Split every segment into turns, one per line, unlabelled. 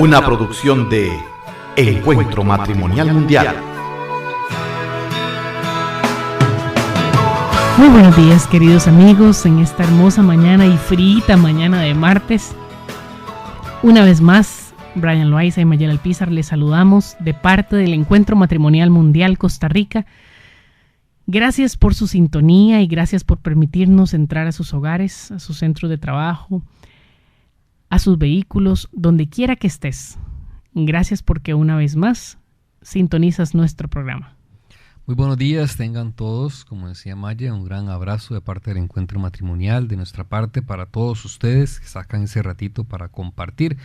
Una producción de Encuentro Matrimonial Mundial.
Muy buenos días, queridos amigos, en esta hermosa mañana y fríita mañana de martes. Una vez más, Brian Loaiza y Mayela Alpizar les saludamos de parte del Encuentro Matrimonial Mundial Costa Rica. Gracias por su sintonía y gracias por permitirnos entrar a sus hogares, a sus centros de trabajo, a sus vehículos, donde quiera que estés. Gracias porque una vez más sintonizas nuestro programa.
Muy buenos días, tengan todos, como decía Maya, un gran abrazo de parte del Encuentro Matrimonial, de nuestra parte para todos ustedes que sacan ese ratito para compartir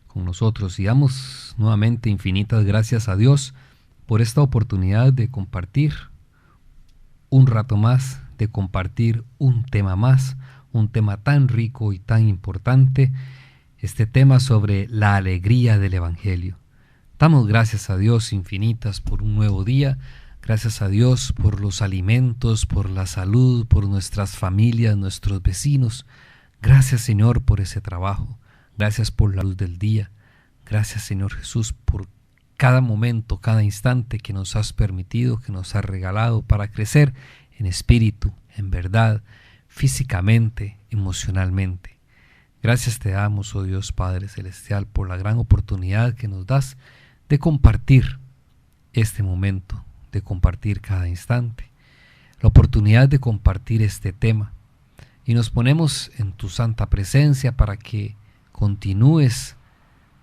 con nosotros. Y damos nuevamente infinitas gracias a Dios por esta oportunidad de compartir un rato más, de compartir un tema más, un tema tan rico y tan importante, este tema sobre la alegría del Evangelio. Damos gracias a Dios infinitas por un nuevo día. Gracias a Dios por los alimentos, por la salud, por nuestras familias, nuestros vecinos. Gracias, Señor, por ese trabajo. Gracias por la luz del día. Gracias, Señor Jesús, por cada momento, cada instante que nos has permitido, que nos has regalado para crecer en espíritu, en verdad, físicamente, emocionalmente. Gracias te damos, oh Dios Padre Celestial, por la gran oportunidad que nos das de compartir este momento, de compartir cada instante, la oportunidad de compartir este tema. Y nos ponemos en tu santa presencia para que continúes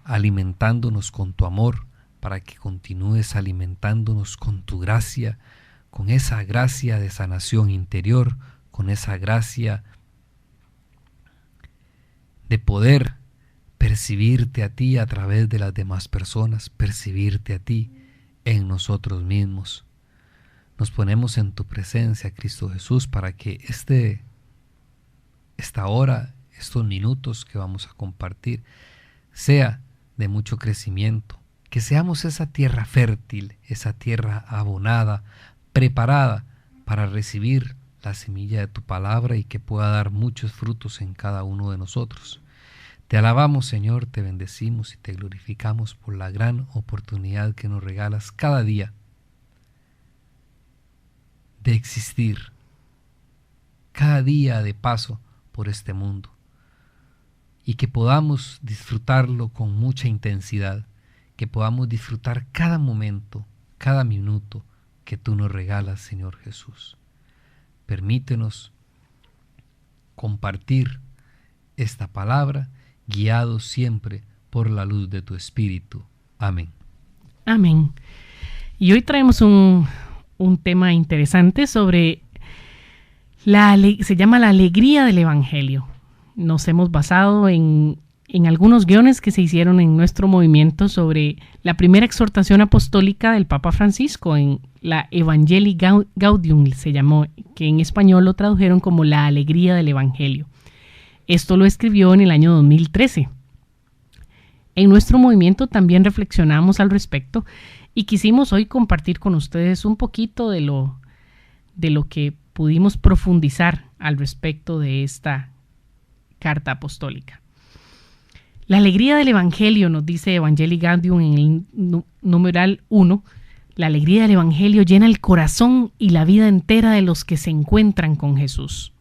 alimentándonos con tu amor, para que continúes alimentándonos con tu gracia, con esa gracia de sanación interior, con esa gracia de poder percibirte a ti a través de las demás personas, percibirte a ti en nosotros mismos. Nos ponemos en tu presencia, Cristo Jesús, para que esta hora, estos minutos que vamos a compartir, sea de mucho crecimiento, que seamos esa tierra fértil, esa tierra abonada, preparada para recibir la semilla de tu palabra y que pueda dar muchos frutos en cada uno de nosotros. Te alabamos, Señor, te bendecimos y te glorificamos por la gran oportunidad que nos regalas cada día de existir, cada día de paso por este mundo, y que podamos disfrutarlo con mucha intensidad, que podamos disfrutar cada momento, cada minuto que tú nos regalas, Señor Jesús. Permítenos compartir esta palabra, guiados siempre por la luz de tu Espíritu. Amén.
Amén. Y hoy traemos un tema interesante sobre se llama la alegría del Evangelio. Nos hemos basado en algunos guiones que se hicieron en nuestro movimiento sobre la primera exhortación apostólica del Papa Francisco, en la Evangelii Gaudium se llamó, que en español lo tradujeron como la alegría del Evangelio. Esto lo escribió en el año 2013. En nuestro movimiento también reflexionamos al respecto y quisimos hoy compartir con ustedes un poquito de lo que pudimos profundizar al respecto de esta carta apostólica. La alegría del Evangelio, nos dice Evangelii Gaudium en el numeral 1, la alegría del Evangelio llena el corazón y la vida entera de los que se encuentran con Jesús.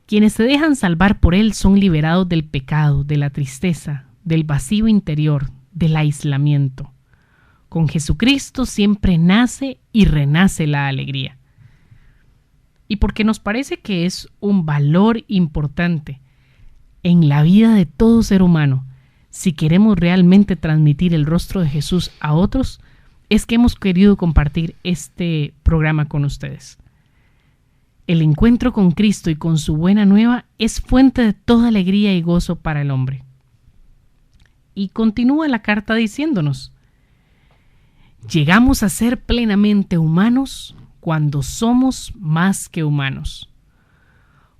Quienes se dejan salvar por Él son liberados del pecado, de la tristeza, del vacío interior, del aislamiento. Con Jesucristo siempre nace y renace la alegría. Y porque nos parece que es un valor importante en la vida de todo ser humano, si queremos realmente transmitir el rostro de Jesús a otros, es que hemos querido compartir este programa con ustedes. El encuentro con Cristo y con su buena nueva es fuente de toda alegría y gozo para el hombre. Y continúa la carta diciéndonos: llegamos a ser plenamente humanos cuando somos más que humanos.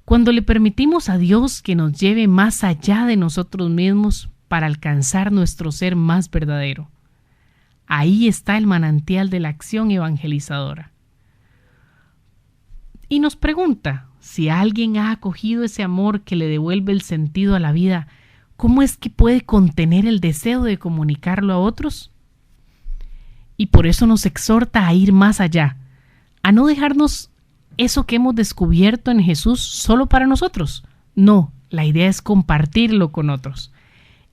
Cuando le permitimos a Dios que nos lleve más allá de nosotros mismos para alcanzar nuestro ser más verdadero. Ahí está el manantial de la acción evangelizadora. Y nos pregunta si alguien ha acogido ese amor que le devuelve el sentido a la vida ¿cómo es que puede contener el deseo de comunicarlo a otros? Y por eso nos exhorta a ir más allá, a no dejarnos eso que hemos descubierto en Jesús solo para nosotros. No, la idea es compartirlo con otros.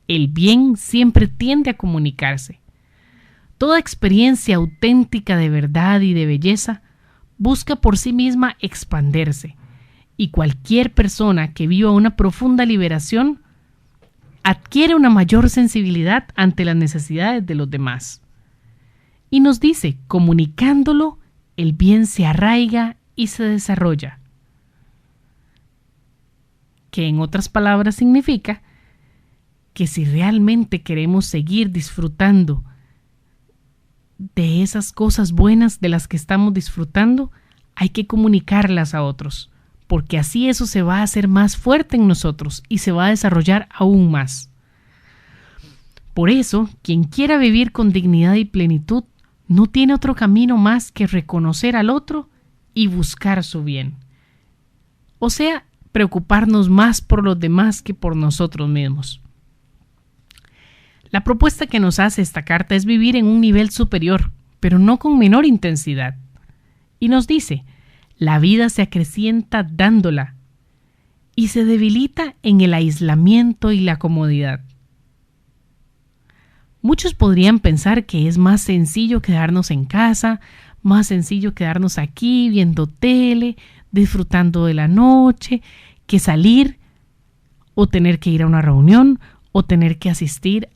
El bien siempre tiende a comunicarse. Toda experiencia auténtica de verdad y de belleza busca por sí misma expandirse, y cualquier persona que viva una profunda liberación adquiere una mayor sensibilidad ante las necesidades de los demás. Y nos dice, comunicándolo, el bien se arraiga y se desarrolla. Que en otras palabras significa que si realmente queremos seguir disfrutando de esas cosas buenas de las que estamos disfrutando, hay que comunicarlas a otros, porque así eso se va a hacer más fuerte en nosotros y se va a desarrollar aún más. Por eso, quien quiera vivir con dignidad y plenitud no tiene otro camino más que reconocer al otro y buscar su bien. O sea, preocuparnos más por los demás que por nosotros mismos. La propuesta que nos hace esta carta es vivir en un nivel superior, pero no con menor intensidad. Y nos dice, la vida se acrecienta dándola y se debilita en el aislamiento y la comodidad. Muchos podrían pensar que es más sencillo quedarnos en casa, más sencillo quedarnos aquí viendo tele, disfrutando de la noche, que salir o tener que ir a una reunión o tener que asistir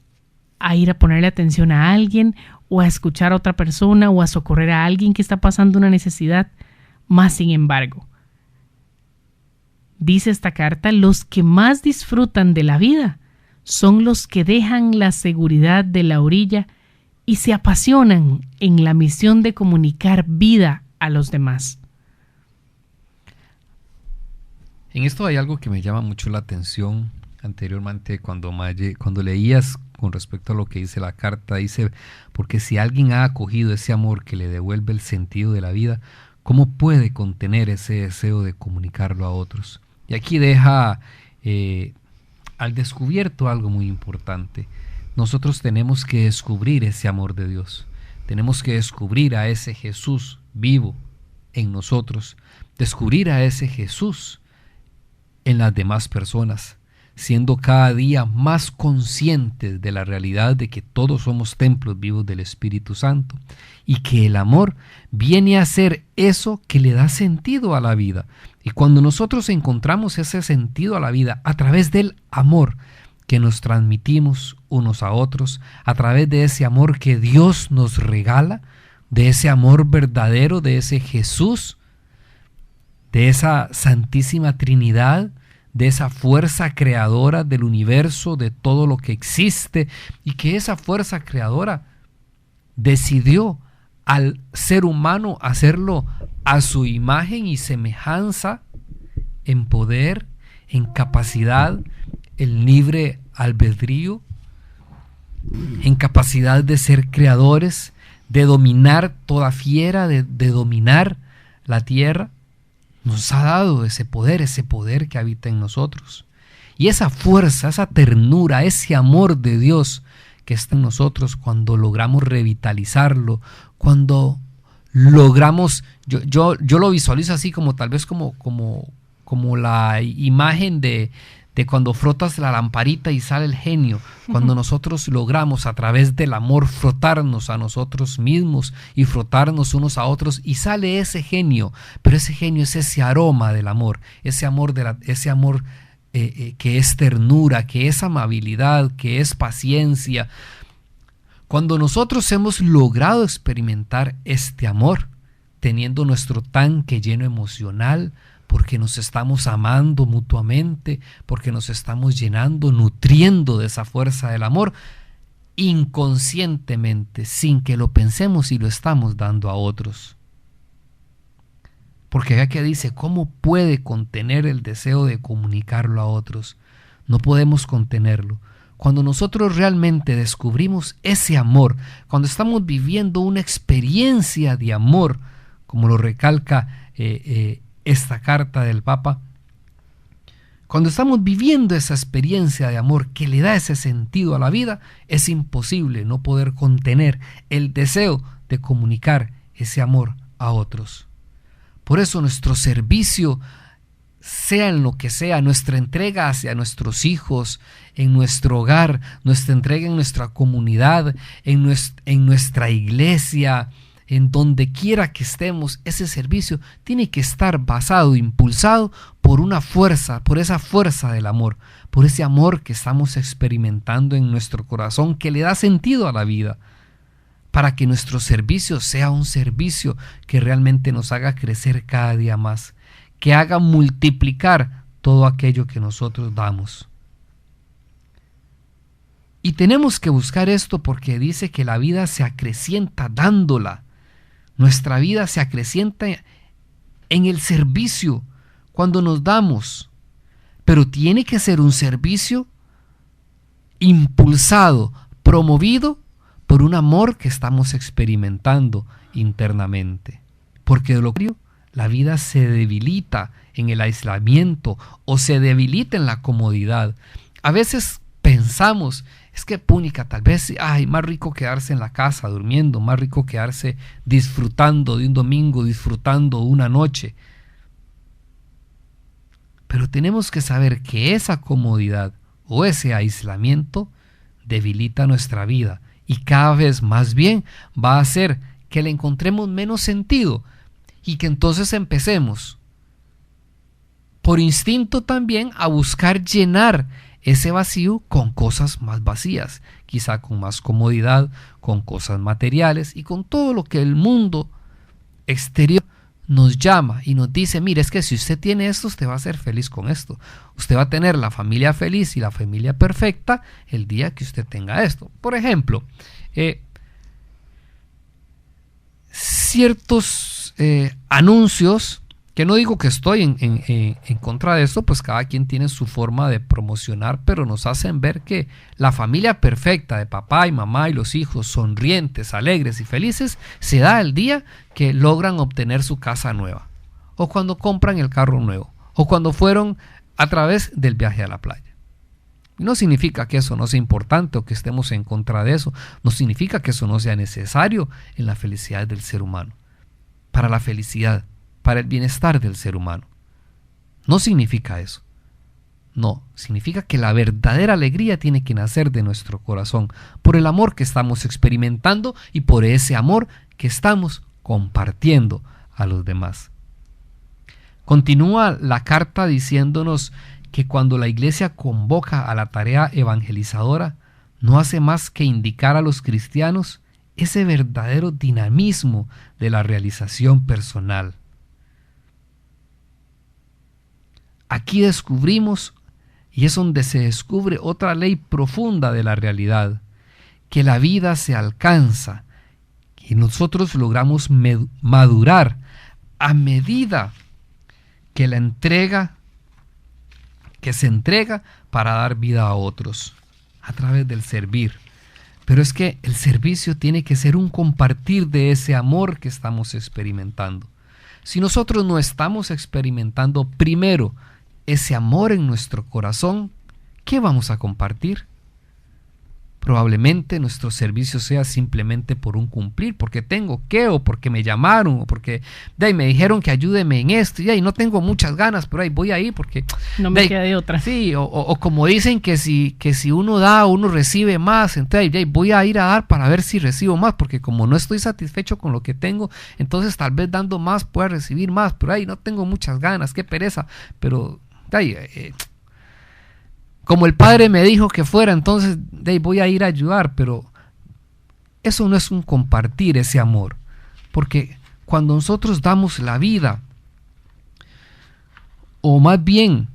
a ir a ponerle atención a alguien o a escuchar a otra persona o a socorrer a alguien que está pasando una necesidad. Más sin embargo, dice esta carta, los que más disfrutan de la vida son los que dejan la seguridad de la orilla y se apasionan en la misión de comunicar vida a los demás.
En esto hay algo que me llama mucho la atención anteriormente cuando leías con respecto a lo que dice la carta. Dice, porque si alguien ha acogido ese amor que le devuelve el sentido de la vida, ¿cómo puede contener ese deseo de comunicarlo a otros? Y aquí deja al descubierto algo muy importante. Nosotros tenemos que descubrir ese amor de Dios. Tenemos que descubrir a ese Jesús vivo en nosotros. Descubrir a ese Jesús en las demás personas, siendo cada día más conscientes de la realidad de que todos somos templos vivos del Espíritu Santo y que el amor viene a ser eso que le da sentido a la vida. Y cuando nosotros encontramos ese sentido a la vida a través del amor que nos transmitimos unos a otros, a través de ese amor que Dios nos regala, de ese amor verdadero, de ese Jesús, de esa Santísima Trinidad, de esa fuerza creadora del universo, de todo lo que existe, y que esa fuerza creadora decidió al ser humano hacerlo a su imagen y semejanza, en poder, en capacidad, en libre albedrío, en capacidad de ser creadores, de dominar toda fiera, de dominar la tierra. Nos ha dado ese poder que habita en nosotros. Y esa fuerza, esa ternura, ese amor de Dios que está en nosotros, cuando logramos revitalizarlo, cuando logramos, yo lo visualizo así como tal vez como la imagen de cuando frotas la lamparita y sale el genio, cuando nosotros logramos a través del amor frotarnos a nosotros mismos y frotarnos unos a otros y sale ese genio, pero ese genio es ese aroma del amor, ese amor que es ternura, que es amabilidad, que es paciencia. Cuando nosotros hemos logrado experimentar este amor, teniendo nuestro tanque lleno emocional, porque nos estamos amando mutuamente, porque nos estamos llenando, nutriendo de esa fuerza del amor, inconscientemente, sin que lo pensemos, y lo estamos dando a otros. Porque acá dice, ¿cómo puede contener el deseo de comunicarlo a otros? No podemos contenerlo. Cuando nosotros realmente descubrimos ese amor, cuando estamos viviendo una experiencia de amor, como lo recalca esta carta del Papa, Cuando estamos viviendo esa experiencia de amor que le da ese sentido a la vida, es imposible no poder contener el deseo de comunicar ese amor a otros. Por eso nuestro servicio, sea en lo que sea, nuestra entrega hacia nuestros hijos, en nuestro hogar, nuestra entrega en nuestra comunidad, en nuestra iglesia, en donde quiera que estemos, ese servicio tiene que estar basado, impulsado por una fuerza, por esa fuerza del amor, por ese amor que estamos experimentando en nuestro corazón, que le da sentido a la vida, para que nuestro servicio sea un servicio que realmente nos haga crecer cada día más, que haga multiplicar todo aquello que nosotros damos. Y tenemos que buscar esto porque dice que la vida se acrecienta dándola. Nuestra vida se acrecienta en el servicio cuando nos damos, pero tiene que ser un servicio impulsado, promovido por un amor que estamos experimentando internamente. Porque de lo contrario, la vida se debilita en el aislamiento o se debilita en la comodidad. A veces pensamos, es que púnica, tal vez, más rico quedarse en la casa durmiendo, más rico quedarse disfrutando de un domingo, disfrutando una noche. Pero tenemos que saber que esa comodidad o ese aislamiento debilita nuestra vida y cada vez más bien va a hacer que le encontremos menos sentido y que entonces empecemos por instinto también a buscar llenar ese vacío con cosas más vacías, quizá con más comodidad, con cosas materiales y con todo lo que el mundo exterior nos llama y nos dice, mire, es que si usted tiene esto, usted va a ser feliz con esto. Usted va a tener la familia feliz y la familia perfecta el día que usted tenga esto. Por ejemplo, ciertos anuncios, que no digo que estoy en contra de esto, pues cada quien tiene su forma de promocionar, pero nos hacen ver que la familia perfecta de papá y mamá y los hijos sonrientes, alegres y felices se da el día que logran obtener su casa nueva, o cuando compran el carro nuevo, o cuando fueron a través del viaje a la playa. No significa que eso no sea importante o que estemos en contra de eso, no significa que eso no sea necesario en la felicidad del ser humano, para la felicidad, para el bienestar del ser humano. No significa eso. No, significa que la verdadera alegría tiene que nacer de nuestro corazón, por el amor que estamos experimentando y por ese amor que estamos compartiendo a los demás. Continúa la carta diciéndonos que cuando la iglesia convoca a la tarea evangelizadora, no hace más que indicar a los cristianos ese verdadero dinamismo de la realización personal. Aquí descubrimos, y es donde se descubre otra ley profunda de la realidad, que la vida se alcanza y nosotros logramos madurar a medida que se entrega para dar vida a otros, a través del servir. Pero es que el servicio tiene que ser un compartir de ese amor que estamos experimentando. Si nosotros no estamos experimentando primero ese amor en nuestro corazón, ¿qué vamos a compartir? Probablemente nuestro servicio sea simplemente por un cumplir, porque tengo que, o porque me llamaron, o porque me dijeron que ayúdeme en esto, y no tengo muchas ganas, pero voy ahí porque
no me queda de otra.
Sí, o como dicen que si uno da, uno recibe más, entonces voy a ir a dar para ver si recibo más, porque como no estoy satisfecho con lo que tengo, entonces tal vez dando más pueda recibir más, pero no tengo muchas ganas, qué pereza, pero como el Padre me dijo que fuera, entonces voy a ir a ayudar, pero eso no es un compartir ese amor, porque cuando nosotros damos la vida, o más bien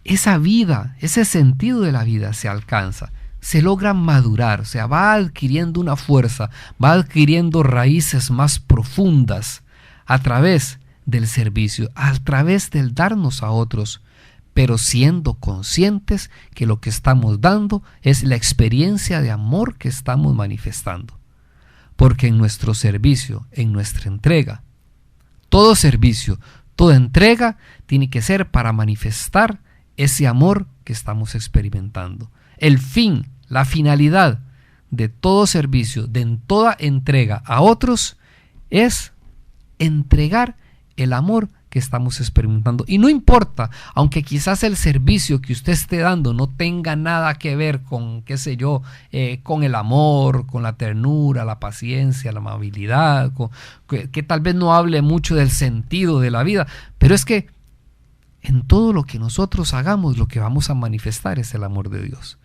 esa vida, ese sentido de la vida se alcanza, se logra madurar, o sea, va adquiriendo una fuerza, va adquiriendo raíces más profundas a través del servicio, a través del darnos a otros, pero siendo conscientes que lo que estamos dando es la experiencia de amor que estamos manifestando. Porque en nuestro servicio, en nuestra entrega, todo servicio, toda entrega tiene que ser para manifestar ese amor que estamos experimentando. El fin, la finalidad de todo servicio, de toda entrega a otros, es entregar el amor que estamos experimentando. Y no importa, aunque quizás el servicio que usted esté dando no tenga nada que ver con, qué sé yo, con el amor, con la ternura, la paciencia, la amabilidad, que tal vez no hable mucho del sentido de la vida, pero es que en todo lo que nosotros hagamos, lo que vamos a manifestar es el amor de Dios.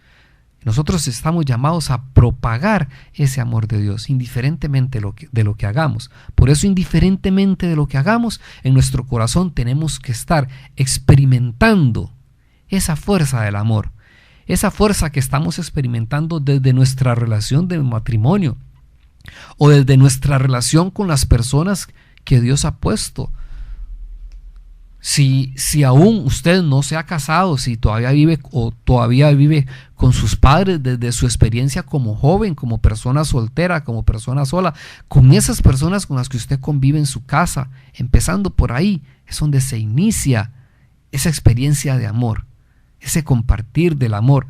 Nosotros estamos llamados a propagar ese amor de Dios, indiferentemente de lo que hagamos. Por eso, indiferentemente de lo que hagamos, en nuestro corazón tenemos que estar experimentando esa fuerza del amor, esa fuerza que estamos experimentando desde nuestra relación de matrimonio o desde nuestra relación con las personas que Dios ha puesto. Si aún usted no se ha casado, si todavía vive con sus padres desde su experiencia como joven, como persona soltera, como persona sola, con esas personas con las que usted convive en su casa, empezando por ahí, es donde se inicia esa experiencia de amor, ese compartir del amor.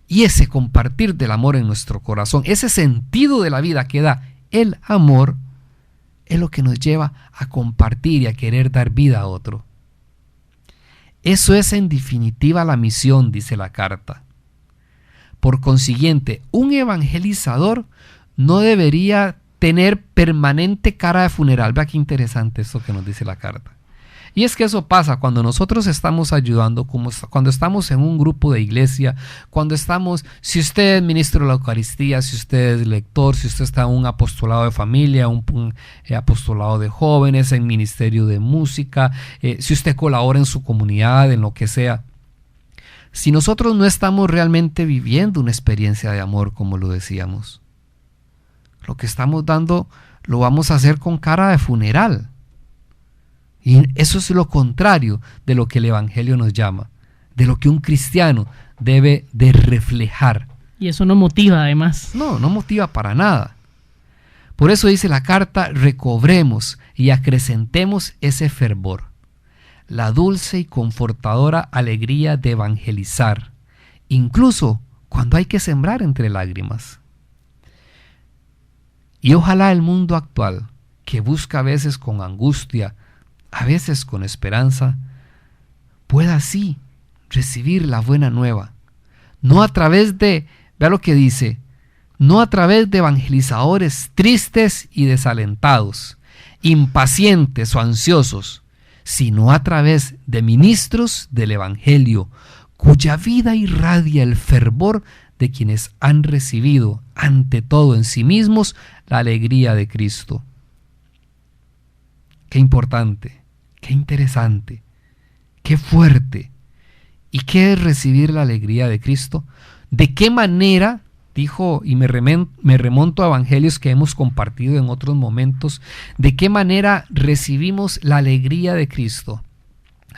Y ese compartir del amor en nuestro corazón, ese sentido de la vida que da el amor, es lo que nos lleva a compartir y a querer dar vida a otro. Eso es en definitiva la misión, dice la carta. Por consiguiente, un evangelizador no debería tener permanente cara de funeral. Vea qué interesante esto que nos dice la carta. Y es que eso pasa cuando nosotros estamos ayudando, cuando estamos en un grupo de iglesia, cuando estamos, si usted es ministro de la Eucaristía, si usted es lector, si usted está en un apostolado de familia, un apostolado de jóvenes, en ministerio de música, si usted colabora en su comunidad, en lo que sea. Si nosotros no estamos realmente viviendo una experiencia de amor, como lo decíamos, lo que estamos dando lo vamos a hacer con cara de funeral. Y eso es lo contrario de lo que el Evangelio nos llama, de lo que un cristiano debe de reflejar.
Y eso no motiva además.
No motiva para nada. Por eso dice la carta, recobremos y acrecentemos ese fervor, la dulce y confortadora alegría de evangelizar, incluso cuando hay que sembrar entre lágrimas. Y ojalá el mundo actual, que busca a veces con angustia, a veces con esperanza, pueda así recibir la buena nueva, no a través de, vea lo que dice, no a través de evangelizadores tristes y desalentados, impacientes o ansiosos, sino a través de ministros del Evangelio, cuya vida irradia el fervor de quienes han recibido ante todo en sí mismos la alegría de Cristo. Qué importante, qué interesante, qué fuerte. ¿Y qué es recibir la alegría de Cristo? ¿De qué manera? Dijo, y me remonto a evangelios que hemos compartido en otros momentos, ¿de qué manera recibimos la alegría de Cristo?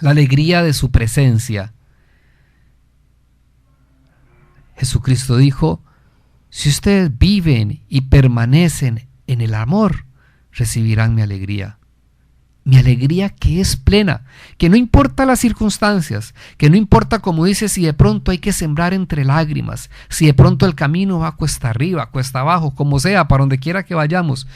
La alegría de su presencia. Jesucristo dijo, si ustedes viven y permanecen en el amor, recibirán mi alegría. Mi alegría que es plena, que no importa las circunstancias, que no importa, como dice, si de pronto hay que sembrar entre lágrimas, si de pronto el camino va cuesta arriba, cuesta abajo, como sea, para donde quiera que vayamos.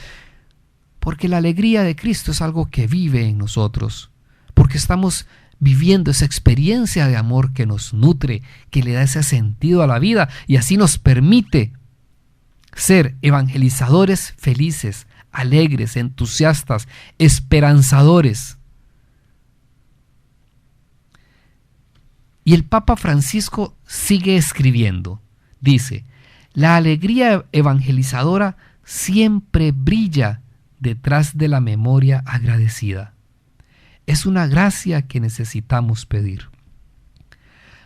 Porque la alegría de Cristo es algo que vive en nosotros, porque estamos viviendo esa experiencia de amor que nos nutre, que le da ese sentido a la vida y así nos permite ser evangelizadores felices, alegres, entusiastas, esperanzadores. Y el Papa Francisco sigue escribiendo, dice, la alegría evangelizadora siempre brilla detrás de la memoria agradecida. Es una gracia que necesitamos pedir.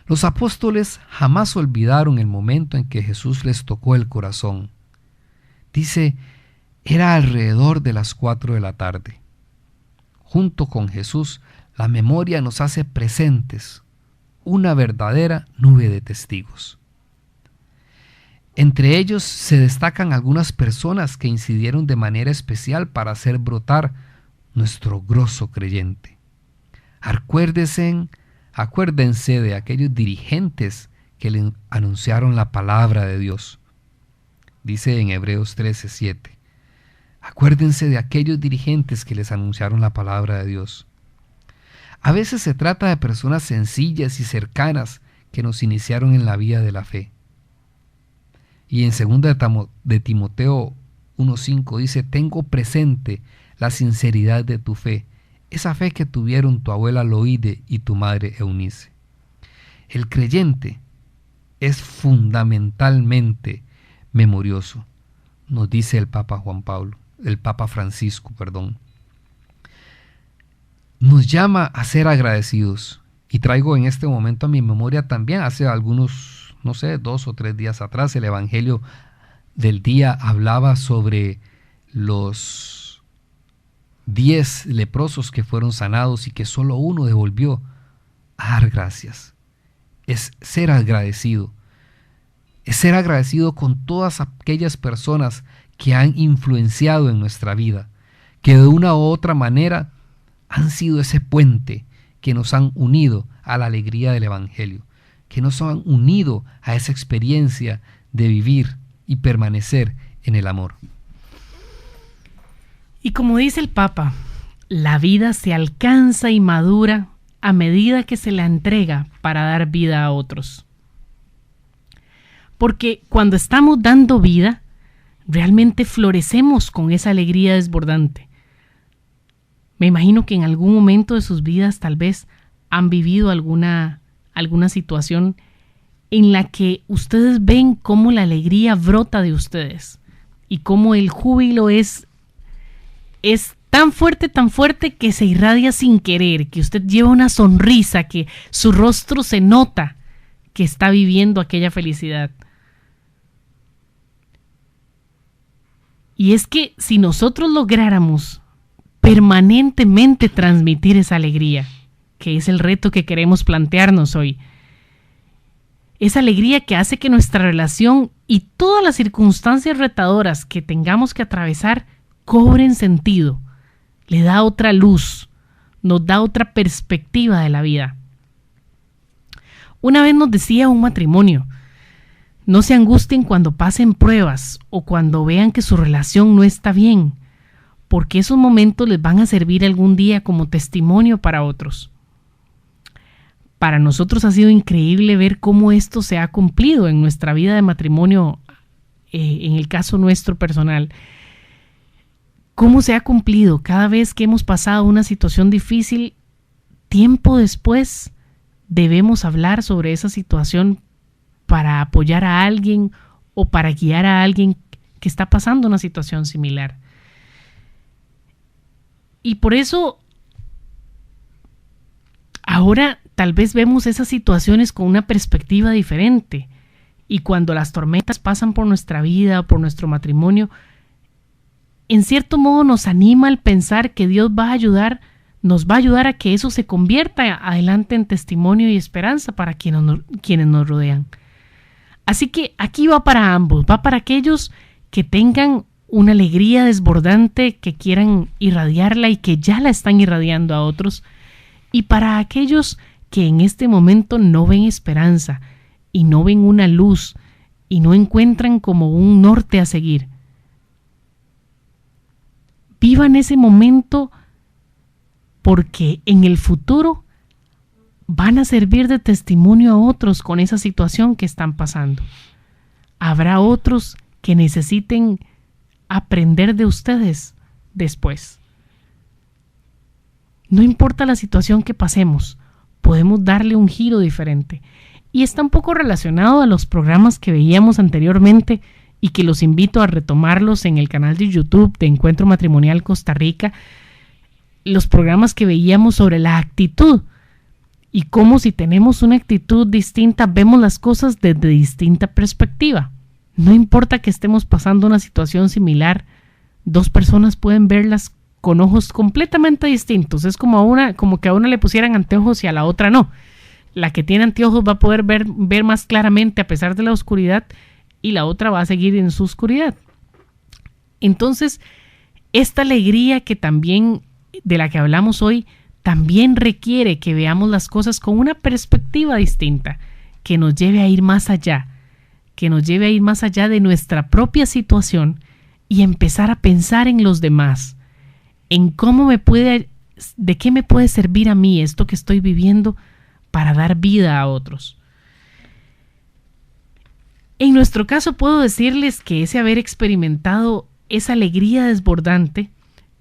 Los apóstoles jamás olvidaron el momento en que Jesús les tocó el corazón. Dice, era alrededor de las 4 de la tarde. Junto con Jesús, la memoria nos hace presentes una verdadera nube de testigos. Entre ellos se destacan algunas personas que incidieron de manera especial para hacer brotar nuestro grosso creyente. Acuérdense Acuérdense de aquellos dirigentes que le anunciaron la palabra de Dios. Dice en Hebreos 13:7. Acuérdense de aquellos dirigentes que les anunciaron la palabra de Dios. A veces se trata de personas sencillas y cercanas que nos iniciaron en la vida de la fe. Y en 2 de Timoteo 1:5 dice: tengo presente la sinceridad de tu fe, esa fe que tuvieron tu abuela Loide y tu madre Eunice. El creyente es fundamentalmente memorioso, nos dice el Papa Francisco. Nos llama a ser agradecidos. Y traigo en este momento a mi memoria también, hace algunos, 2 o 3 días atrás, el Evangelio del día hablaba sobre los 10 leprosos que fueron sanados y que solo uno devolvió a dar gracias. Es ser agradecido. Es ser agradecido con todas aquellas personas que han influenciado en nuestra vida, que de una u otra manera han sido ese puente que nos han unido a la alegría del Evangelio, que nos han unido a esa experiencia de vivir y permanecer en el amor.
Y como dice el Papa, la vida se alcanza y madura a medida que se la entrega para dar vida a otros. Porque cuando estamos dando vida, realmente florecemos con esa alegría desbordante. Me imagino que en algún momento de sus vidas tal vez han vivido alguna situación en la que ustedes ven cómo la alegría brota de ustedes y cómo el júbilo es tan fuerte que se irradia sin querer, que usted lleva una sonrisa, que su rostro se nota que está viviendo aquella felicidad. Y es que si nosotros lográramos permanentemente transmitir esa alegría, que es el reto que queremos plantearnos hoy, esa alegría que hace que nuestra relación y todas las circunstancias retadoras que tengamos que atravesar cobren sentido, le da otra luz, nos da otra perspectiva de la vida. Una vez nos decía un matrimonio: no se angustien cuando pasen pruebas o cuando vean que su relación no está bien, porque esos momentos les van a servir algún día como testimonio para otros. Para nosotros ha sido increíble ver cómo esto se ha cumplido en nuestra vida de matrimonio, en el caso nuestro personal. Cómo se ha cumplido cada vez que hemos pasado una situación difícil, tiempo después debemos hablar sobre esa situación para apoyar a alguien o para guiar a alguien que está pasando una situación similar. Y por eso ahora tal vez vemos esas situaciones con una perspectiva diferente. Y cuando las tormentas pasan por nuestra vida o por nuestro matrimonio, en cierto modo nos anima al pensar que Dios nos va a ayudar a que eso se convierta adelante en testimonio y esperanza para quienes nos rodean. Así que aquí va para ambos, va para aquellos que tengan una alegría desbordante, que quieran irradiarla y que ya la están irradiando a otros, y para aquellos que en este momento no ven esperanza y no ven una luz y no encuentran como un norte a seguir. Vivan ese momento porque en el futuro van a servir de testimonio a otros con esa situación que están pasando. Habrá otros que necesiten aprender de ustedes después. No importa la situación que pasemos, podemos darle un giro diferente. Y está un poco relacionado a los programas que veíamos anteriormente y que los invito a retomarlos en el canal de YouTube de Encuentro Matrimonial Costa Rica. Los programas que veíamos sobre la actitud y cómo si tenemos una actitud distinta vemos las cosas desde distinta perspectiva. No importa que estemos pasando una situación similar, dos personas pueden verlas con ojos completamente distintos. Es como que a una le pusieran anteojos y a la otra no. La que tiene anteojos va a poder ver más claramente a pesar de la oscuridad y la otra va a seguir en su oscuridad. Entonces, esta alegría que también de la que hablamos hoy también requiere que veamos las cosas con una perspectiva distinta, que nos lleve a ir más allá, de nuestra propia situación y empezar a pensar en los demás, en de qué me puede servir a mí esto que estoy viviendo para dar vida a otros. En nuestro caso puedo decirles que ese haber experimentado esa alegría desbordante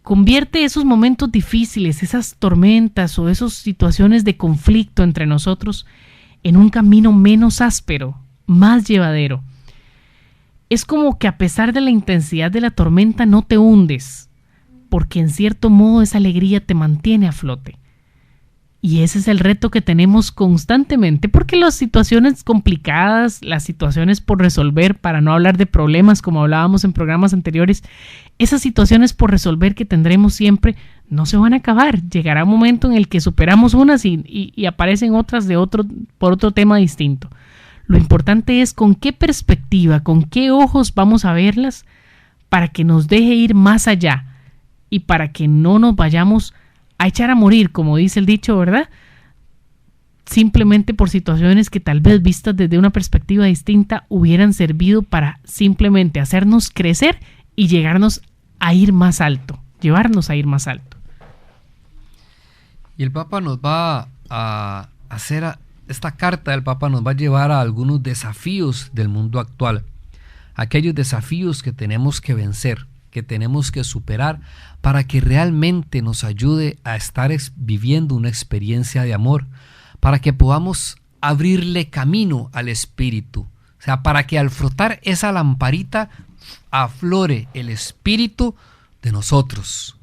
convierte esos momentos difíciles, esas tormentas o esas situaciones de conflicto entre nosotros en un camino menos áspero, más llevadero. Es como que a pesar de la intensidad de la tormenta no te hundes, porque en cierto modo esa alegría te mantiene a flote. Y ese es el reto que tenemos constantemente, porque las situaciones complicadas, las situaciones por resolver, para no hablar de problemas como hablábamos en programas anteriores, esas situaciones por resolver que tendremos siempre no se van a acabar. Llegará un momento en el que superamos unas y aparecen otras por otro tema distinto. Lo importante es con qué perspectiva, con qué ojos vamos a verlas para que nos deje ir más allá y para que no nos vayamos a echar a morir, como dice el dicho, ¿verdad? Simplemente por situaciones que tal vez vistas desde una perspectiva distinta hubieran servido para simplemente hacernos crecer y llevarnos a ir más alto.
Y el Papa nos va a hacer, esta carta del Papa nos va a llevar a algunos desafíos del mundo actual, aquellos desafíos que tenemos que vencer, que tenemos que superar para que realmente nos ayude a estar viviendo una experiencia de amor, para que podamos abrirle camino al Espíritu, o sea, para que al frotar esa lamparita aflore el Espíritu de nosotros,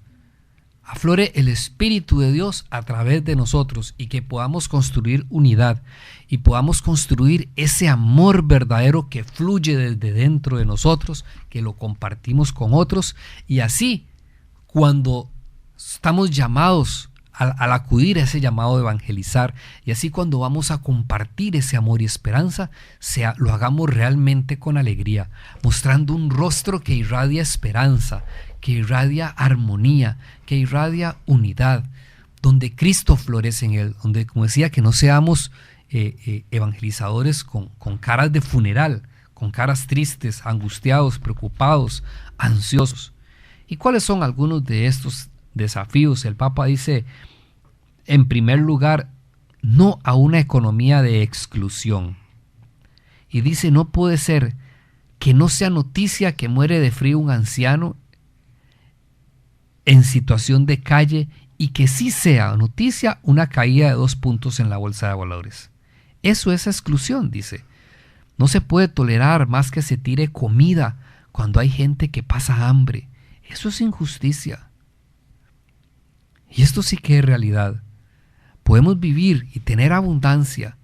aflore el Espíritu de Dios a través de nosotros y que podamos construir unidad y podamos construir ese amor verdadero que fluye desde dentro de nosotros, que lo compartimos con otros y así cuando estamos llamados al acudir a ese llamado de evangelizar y así cuando vamos a compartir ese amor y esperanza, lo hagamos realmente con alegría, mostrando un rostro que irradia esperanza, que irradia armonía, que irradia unidad, donde Cristo florece en él, donde, como decía, que no seamos evangelizadores con caras de funeral, con caras tristes, angustiados, preocupados, ansiosos. ¿Y cuáles son algunos de estos desafíos? El Papa dice, en primer lugar, no a una economía de exclusión. Y dice, no puede ser que no sea noticia que muere de frío un anciano en situación de calle y que sí sea noticia una caída de 2 puntos en la bolsa de valores. Eso es exclusión, dice. No se puede tolerar más que se tire comida cuando hay gente que pasa hambre. Eso es injusticia. Y esto sí que es realidad. Podemos vivir y tener abundancia.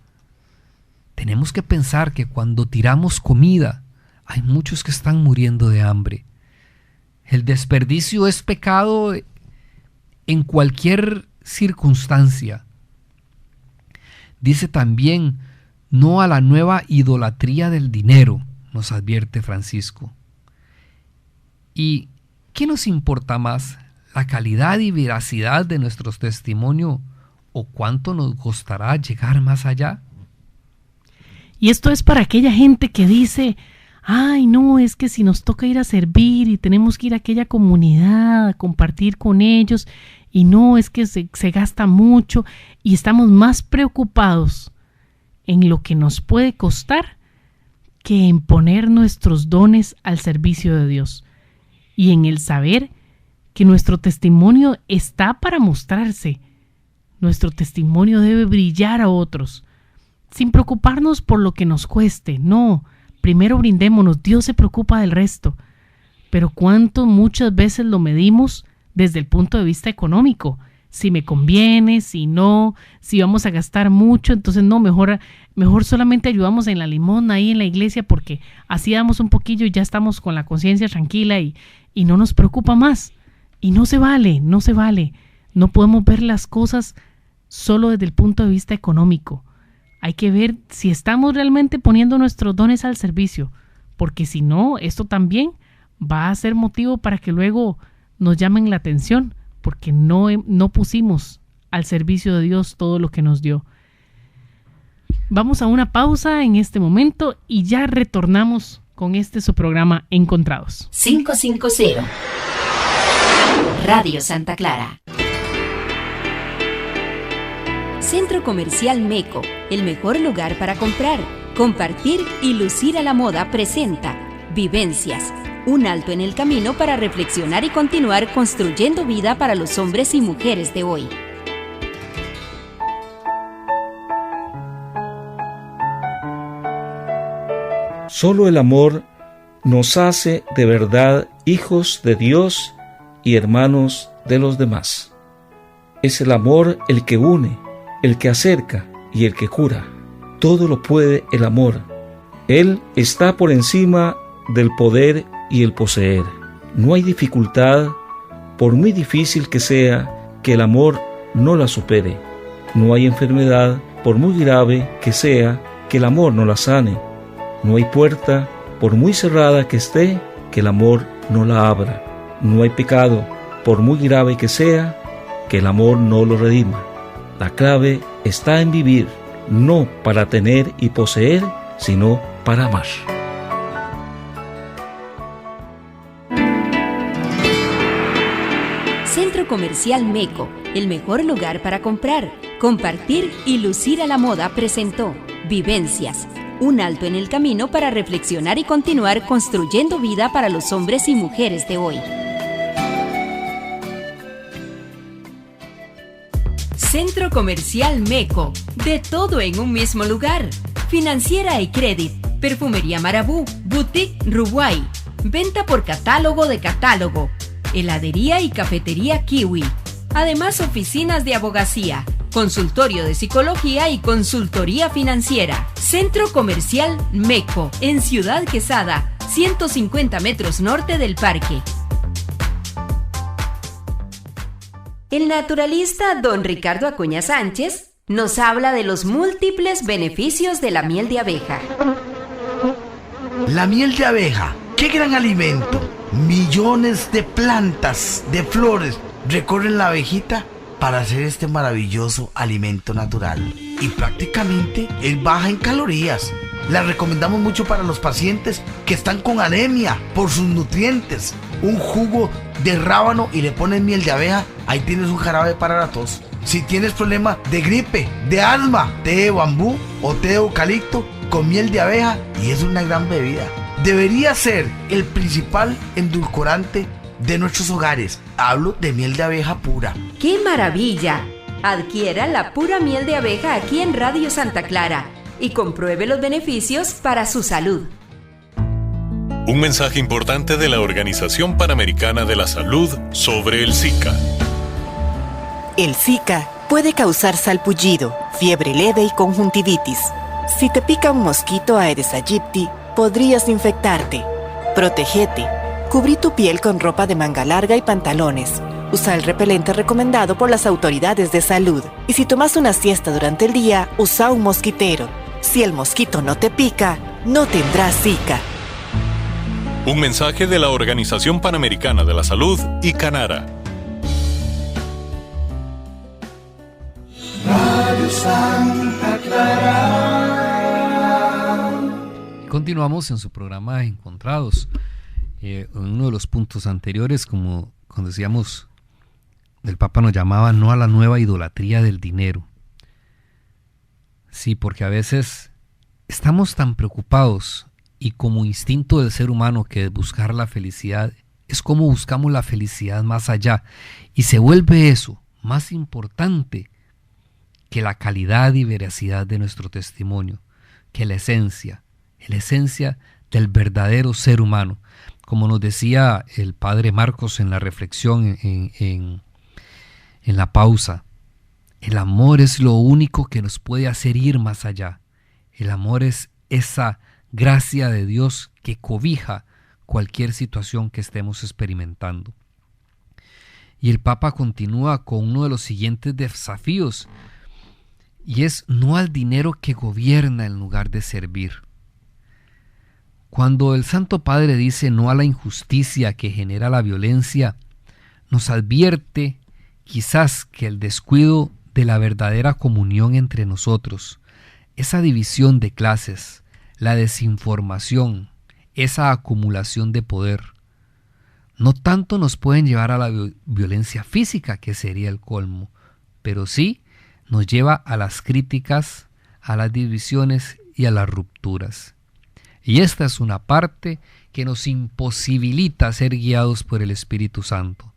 Tenemos que pensar que cuando tiramos comida, hay muchos que están muriendo de hambre. El desperdicio es pecado en cualquier circunstancia. Dice también, no a la nueva idolatría del dinero, nos advierte Francisco. ¿Y qué nos importa más? ¿La calidad y veracidad de nuestro testimonio o cuánto nos costará llegar más allá?
Y esto es para aquella gente que dice, ay no, es que si nos toca ir a servir y tenemos que ir a aquella comunidad a compartir con ellos y no, es que se gasta mucho y estamos más preocupados en lo que nos puede costar que en poner nuestros dones al servicio de Dios y en el saber que nuestro testimonio está para mostrarse. Nuestro testimonio debe brillar a otros, sin preocuparnos por lo que nos cueste. No, primero brindémonos, Dios se preocupa del resto. Pero cuánto muchas veces lo medimos desde el punto de vista económico. Si me conviene, si no, si vamos a gastar mucho, entonces no, mejor solamente ayudamos en la limosna ahí en la iglesia porque así damos un poquillo y ya estamos con la conciencia tranquila y no nos preocupa más. Y no se vale. No podemos ver las cosas solo desde el punto de vista económico. Hay que ver si estamos realmente poniendo nuestros dones al servicio, porque si no, esto también va a ser motivo para que luego nos llamen la atención, porque no pusimos al servicio de Dios todo lo que nos dio. Vamos a una pausa en este momento y ya retornamos con su programa Encontrados.
550 Radio Santa Clara. Centro Comercial Meco, el mejor lugar para comprar, compartir y lucir a la moda, presenta Vivencias, un alto en el camino para reflexionar y continuar construyendo vida para los hombres y mujeres de hoy.
Solo el amor nos hace de verdad hijos de Dios y hermanos de los demás. Es el amor el que une, el que acerca y el que cura. Todo lo puede el amor. Él está por encima del poder y el poseer. No hay dificultad, por muy difícil que sea, que el amor no la supere. No hay enfermedad, por muy grave que sea, que el amor no la sane. No hay puerta, por muy cerrada que esté, que el amor no la abra. No hay pecado, por muy grave que sea, que el amor no lo redima. La clave está en vivir, no para tener y poseer, sino para amar.
Centro Comercial Meco, el mejor lugar para comprar, compartir y lucir a la moda, presentó Vivencias, un alto en el camino para reflexionar y continuar construyendo vida para los hombres y mujeres de hoy. Centro Comercial Meco, de todo en un mismo lugar. Financiera y Credit, Perfumería Marabú, Boutique Ruguay, venta por catálogo de catálogo, heladería y cafetería Kiwi. Además, oficinas de abogacía, consultorio de psicología y consultoría financiera. Centro Comercial Meco, en Ciudad Quesada, 150 metros norte del parque. El naturalista don Ricardo Acuña Sánchez nos habla de los múltiples beneficios de la miel de abeja.
La miel de abeja, qué gran alimento. Millones de plantas, de flores, recorren la abejita para hacer este maravilloso alimento natural. Y prácticamente es baja en calorías. La recomendamos mucho para los pacientes que están con anemia por sus nutrientes. Un jugo de rábano y le pones miel de abeja, ahí tienes un jarabe para la tos. Si tienes problema de gripe, de asma, té de bambú o té de eucalipto con miel de abeja, y es una gran bebida. Debería ser el principal endulcorante de nuestros hogares. Hablo de miel de abeja pura.
¡Qué maravilla! Adquiera la pura miel de abeja aquí en Radio Santa Clara y compruebe los beneficios para su salud.
Un mensaje importante de la Organización Panamericana de la Salud sobre el Zika.
El Zika puede causar salpullido, fiebre leve y conjuntivitis. Si te pica un mosquito Aedes aegypti, podrías infectarte. Protégete. Cubrí tu piel con ropa de manga larga y pantalones. Usa el repelente recomendado por las autoridades de salud. Y si tomas una siesta durante el día, usa un mosquitero. Si el mosquito no te pica, no tendrás Zika.
Un mensaje de la Organización Panamericana de la Salud y Canara.
Radio Santa Clara.
Continuamos en su programa Encontrados. En uno de los puntos anteriores, como cuando decíamos, el Papa nos llamaba no a la nueva idolatría del dinero. Sí, porque a veces estamos tan preocupados y como instinto del ser humano que es buscar la felicidad, es como buscamos la felicidad más allá y se vuelve eso más importante que la calidad y veracidad de nuestro testimonio, que la esencia del verdadero ser humano. Como nos decía el padre Marcos en la reflexión en la pausa, el amor es lo único que nos puede hacer ir más allá. El amor es esa gracia de Dios que cobija cualquier situación que estemos experimentando. Y el Papa continúa con uno de los siguientes desafíos, y es no al dinero que gobierna en lugar de servir. Cuando el Santo Padre dice no a la injusticia que genera la violencia, nos advierte quizás que el descuido de la verdadera comunión entre nosotros. Esa división de clases, la desinformación, esa acumulación de poder, no tanto nos pueden llevar a la violencia física, que sería el colmo, pero sí nos lleva a las críticas, a las divisiones y a las rupturas. Y esta es una parte que nos imposibilita ser guiados por el Espíritu Santo,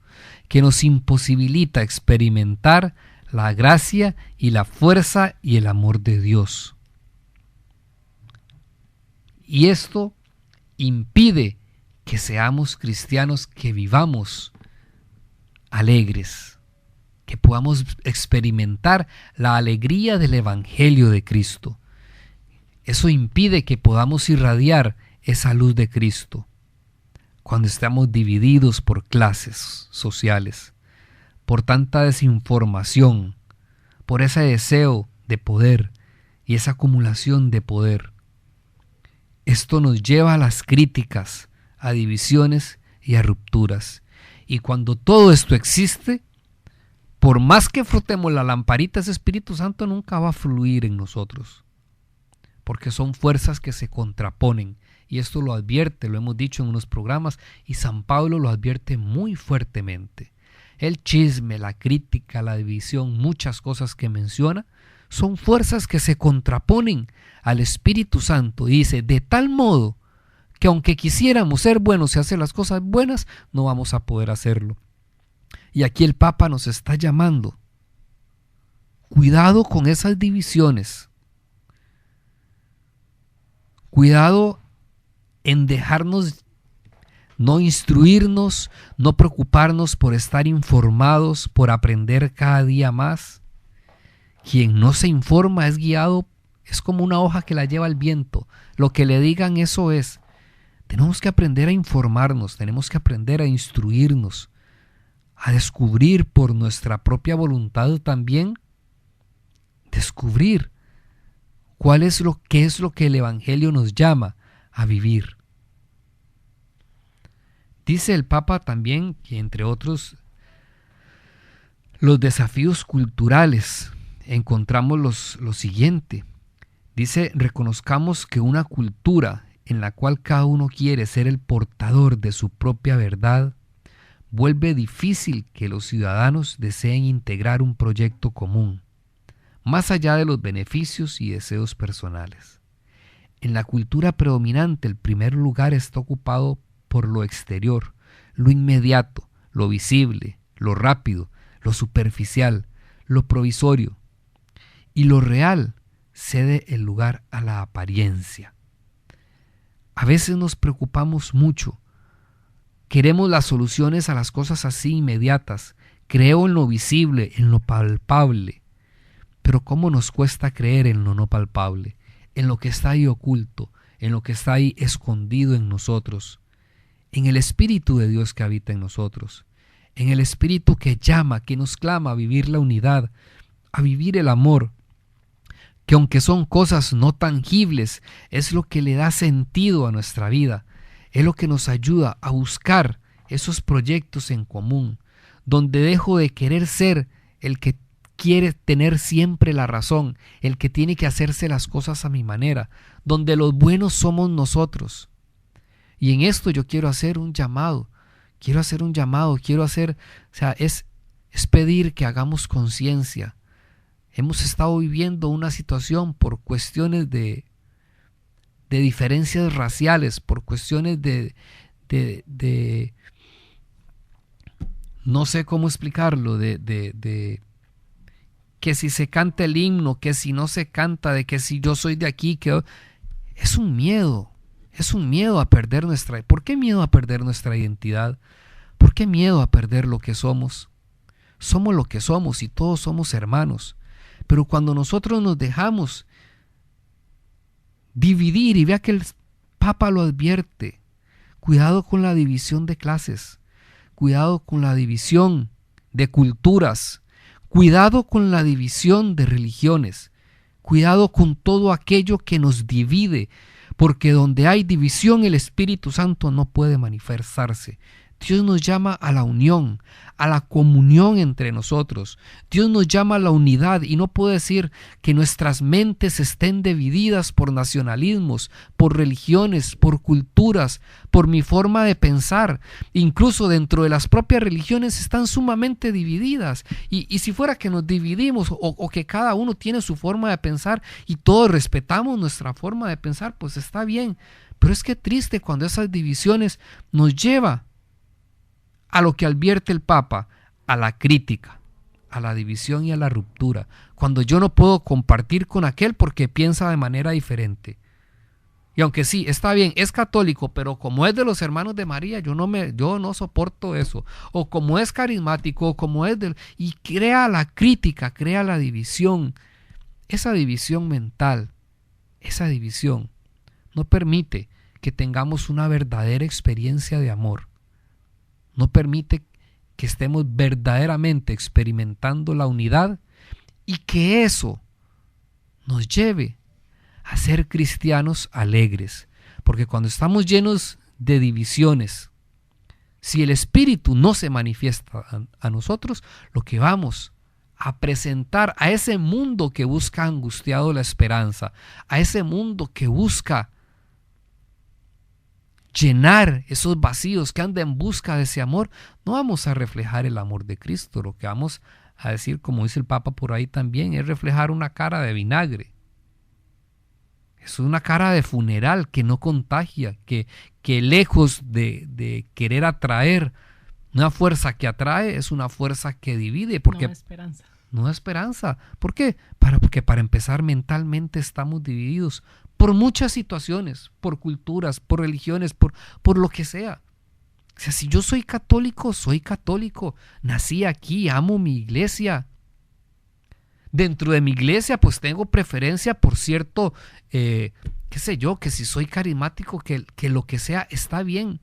que nos imposibilita experimentar la gracia y la fuerza y el amor de Dios. Y esto impide que seamos cristianos, que vivamos alegres, que podamos experimentar la alegría del Evangelio de Cristo. Eso impide que podamos irradiar esa luz de Cristo cuando estamos divididos por clases sociales, por tanta desinformación, por ese deseo de poder y esa acumulación de poder. Esto nos lleva a las críticas, a divisiones y a rupturas. Y cuando todo esto existe, por más que frotemos la lamparita, ese Espíritu Santo nunca va a fluir en nosotros, porque son fuerzas que se contraponen. Y esto lo advierte, lo hemos dicho en unos programas, y San Pablo lo advierte muy fuertemente. El chisme, la crítica, la división, muchas cosas que menciona, son fuerzas que se contraponen al Espíritu Santo. Y dice, de tal modo que aunque quisiéramos ser buenos y hacer las cosas buenas, no vamos a poder hacerlo. Y aquí el Papa nos está llamando. Cuidado con esas divisiones. Cuidado en dejarnos, no instruirnos, no preocuparnos por estar informados, por aprender cada día más. Quien no se informa es guiado, es como una hoja que la lleva el viento. Lo que le digan, eso es. Tenemos que aprender a informarnos, tenemos que aprender a instruirnos, a descubrir por nuestra propia voluntad también, descubrir qué es lo que el Evangelio nos llama a vivir. Dice el Papa también que, entre otros, los desafíos culturales, encontramos lo siguiente. Dice, reconozcamos que una cultura en la cual cada uno quiere ser el portador de su propia verdad, vuelve difícil que los ciudadanos deseen integrar un proyecto común, más allá de los beneficios y deseos personales. En la cultura predominante, el primer lugar está ocupado por lo exterior, lo inmediato, lo visible, lo rápido, lo superficial, lo provisorio, y lo real cede el lugar a la apariencia. A veces nos preocupamos mucho, queremos las soluciones a las cosas así inmediatas, creo en lo visible, en lo palpable, pero ¿cómo nos cuesta creer en lo no palpable, en lo que está ahí oculto, en lo que está ahí escondido en nosotros, en el Espíritu de Dios que habita en nosotros, en el Espíritu que llama, que nos clama a vivir la unidad, a vivir el amor, que aunque son cosas no tangibles, es lo que le da sentido a nuestra vida, es lo que nos ayuda a buscar esos proyectos en común, donde dejo de querer ser el que quiere tener siempre la razón, el que tiene que hacerse las cosas a mi manera, donde los buenos somos nosotros. Y en esto yo quiero hacer un llamado, es pedir que hagamos conciencia. Hemos estado viviendo una situación por cuestiones de diferencias raciales, por cuestiones de no sé cómo explicarlo, de que si se canta el himno, que si no se canta, de que si yo soy de aquí, que es un miedo a perder ¿por qué miedo a perder nuestra identidad? ¿Por qué miedo a perder lo que somos? Somos lo que somos y todos somos hermanos. Pero cuando nosotros nos dejamos dividir, y vea que el Papa lo advierte, cuidado con la división de clases, cuidado con la división de culturas, cuidado con la división de religiones, cuidado con todo aquello que nos divide, porque donde hay división el Espíritu Santo no puede manifestarse. Dios nos llama a la unión, a la comunión entre nosotros. Dios nos llama a la unidad, y no puedo decir que nuestras mentes estén divididas por nacionalismos, por religiones, por culturas, por mi forma de pensar. Incluso dentro de las propias religiones están sumamente divididas. Y si fuera que nos dividimos o que cada uno tiene su forma de pensar y todos respetamos nuestra forma de pensar, pues está bien. Pero es que triste cuando esas divisiones nos lleva a lo que advierte el Papa, a la crítica, a la división y a la ruptura, cuando yo no puedo compartir con aquel porque piensa de manera diferente. Y aunque sí, está bien, es católico, pero como es de los hermanos de María, yo no soporto eso. O como es carismático, o como es y crea la crítica, crea la división. Esa división mental, esa división no permite que tengamos una verdadera experiencia de amor. No permite que estemos verdaderamente experimentando la unidad y que eso nos lleve a ser cristianos alegres. Porque cuando estamos llenos de divisiones, si el Espíritu no se manifiesta a nosotros, lo que vamos a presentar a ese mundo que busca angustiado la esperanza, a ese mundo que busca llenar esos vacíos, que anda en busca de ese amor, no vamos a reflejar el amor de Cristo. Lo que vamos a decir, como dice el Papa por ahí también, es reflejar una cara de vinagre. Es una cara de funeral que no contagia, que lejos de querer atraer una fuerza que atrae, es una fuerza que divide. Porque no da esperanza. ¿Por qué? Porque para empezar, mentalmente estamos divididos por muchas situaciones, por culturas, por religiones, por lo que sea. O sea, si yo soy católico, nací aquí, amo mi iglesia. Dentro de mi iglesia, pues tengo preferencia por cierto, qué sé yo, que si soy carismático, que lo que sea está bien.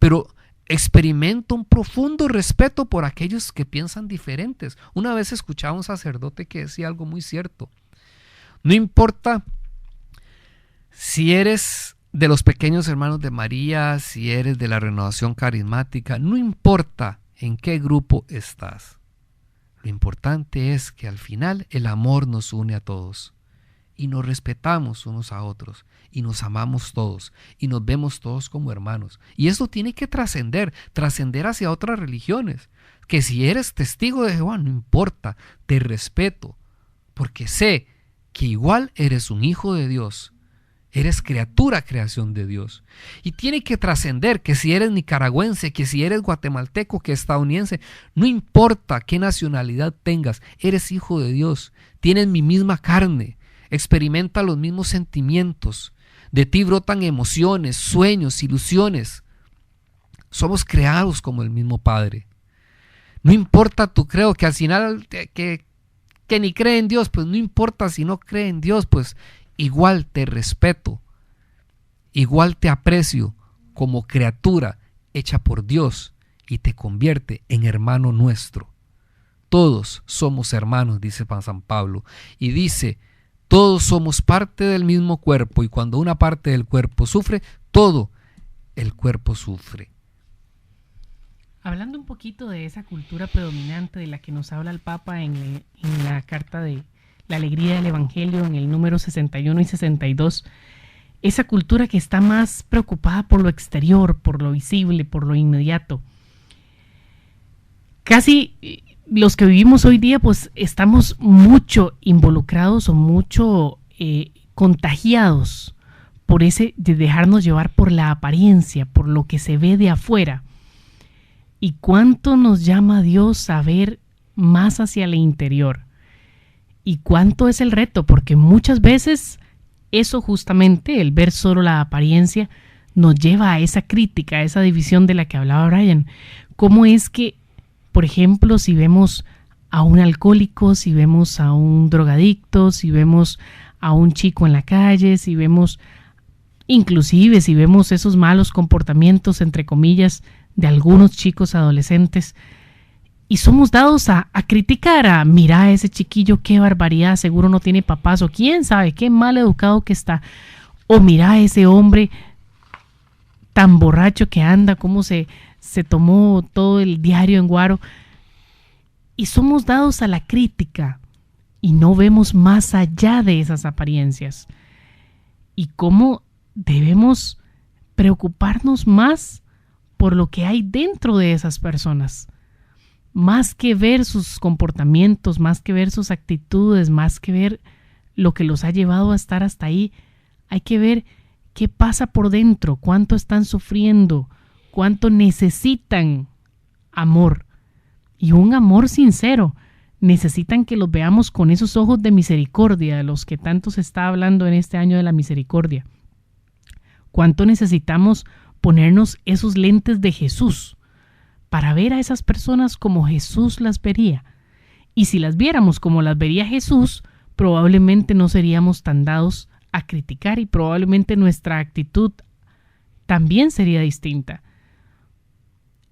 Pero experimento un profundo respeto por aquellos que piensan diferentes. Una vez escuchaba a un sacerdote que decía algo muy cierto. No importa si eres de los pequeños hermanos de María, si eres de la renovación carismática, no importa en qué grupo estás. Lo importante es que al final el amor nos une a todos y nos respetamos unos a otros y nos amamos todos y nos vemos todos como hermanos. Y eso tiene que trascender hacia otras religiones. Que si eres testigo de Jehová, no importa, te respeto, porque sé que igual eres un hijo de Dios. Eres criatura, creación de Dios. Y tiene que trascender que si eres nicaragüense, que si eres guatemalteco, que estadounidense, no importa qué nacionalidad tengas, eres hijo de Dios. Tienes mi misma carne, experimenta los mismos sentimientos. De ti brotan emociones, sueños, ilusiones. Somos creados como el mismo Padre. No importa tu creo, que al final que ni cree en Dios, pues no importa si no cree en Dios, pues igual te respeto, igual te aprecio como criatura hecha por Dios y te convierte en hermano nuestro. Todos somos hermanos, dice San Pablo, y dice, todos somos parte del mismo cuerpo, y cuando una parte del cuerpo sufre, todo el cuerpo sufre.
Hablando un poquito de esa cultura predominante de la que nos habla el Papa en la carta de la alegría del Evangelio, en el número 61 y 62, esa cultura que está más preocupada por lo exterior, por lo visible, por lo inmediato. Casi los que vivimos hoy día, pues estamos mucho involucrados o mucho contagiados por ese de dejarnos llevar por la apariencia, por lo que se ve de afuera. ¿Y cuánto nos llama Dios a ver más hacia el interior? ¿Y cuánto es el reto? Porque muchas veces eso justamente, el ver solo la apariencia, nos lleva a esa crítica, a esa división de la que hablaba Brian. ¿Cómo es que, por ejemplo, si vemos a un alcohólico, si vemos a un drogadicto, si vemos a un chico en la calle, si vemos, inclusive si vemos esos malos comportamientos, entre comillas, de algunos chicos adolescentes, y somos dados a criticar, a mira a ese chiquillo, qué barbaridad, seguro no tiene papás, o quién sabe, qué mal educado que está, o mira a ese hombre tan borracho que anda, cómo se se tomó todo el diario en Guaro. Y somos dados a la crítica y no vemos más allá de esas apariencias. Y cómo debemos preocuparnos más por lo que hay dentro de esas personas. Más que ver sus comportamientos, más que ver sus actitudes, más que ver lo que los ha llevado a estar hasta ahí, hay que ver qué pasa por dentro, cuánto están sufriendo, cuánto necesitan amor. Y un amor sincero. Necesitan que los veamos con esos ojos de misericordia, de los que tanto se está hablando en este año de la misericordia. Cuánto necesitamos ponernos esos lentes de Jesús para ver a esas personas como Jesús las vería. Y si las viéramos como las vería Jesús, probablemente no seríamos tan dados a criticar y probablemente nuestra actitud también sería distinta.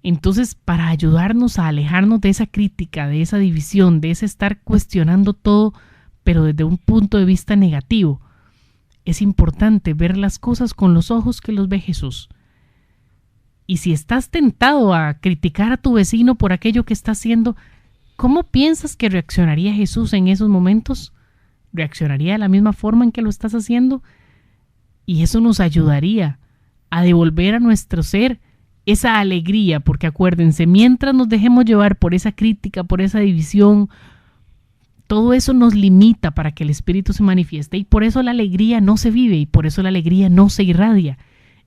Entonces, para ayudarnos a alejarnos de esa crítica, de esa división, de ese estar cuestionando todo, pero desde un punto de vista negativo, es importante ver las cosas con los ojos que los ve Jesús. Y si estás tentado a criticar a tu vecino por aquello que está haciendo, ¿cómo piensas que reaccionaría Jesús en esos momentos? ¿Reaccionaría de la misma forma en que lo estás haciendo? Y eso nos ayudaría a devolver a nuestro ser esa alegría, porque acuérdense, mientras nos dejemos llevar por esa crítica, por esa división, todo eso nos limita para que el Espíritu se manifieste, y por eso la alegría no se vive, y por eso la alegría no se irradia,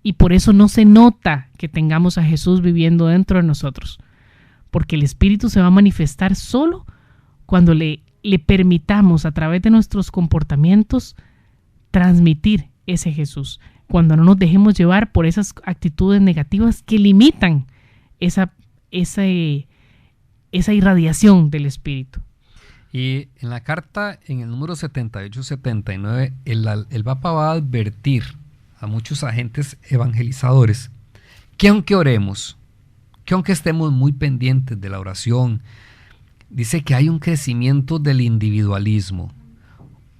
y por eso no se nota que tengamos a Jesús viviendo dentro de nosotros, porque el Espíritu se va a manifestar solo cuando le permitamos a través de nuestros comportamientos transmitir ese Jesús. Cuando no nos dejemos llevar por esas actitudes negativas que limitan esa irradiación del Espíritu.
Y en la carta, en el número 78-79, el Papa va a advertir a muchos agentes evangelizadores que aunque oremos, que aunque estemos muy pendientes de la oración, dice que hay un crecimiento del individualismo,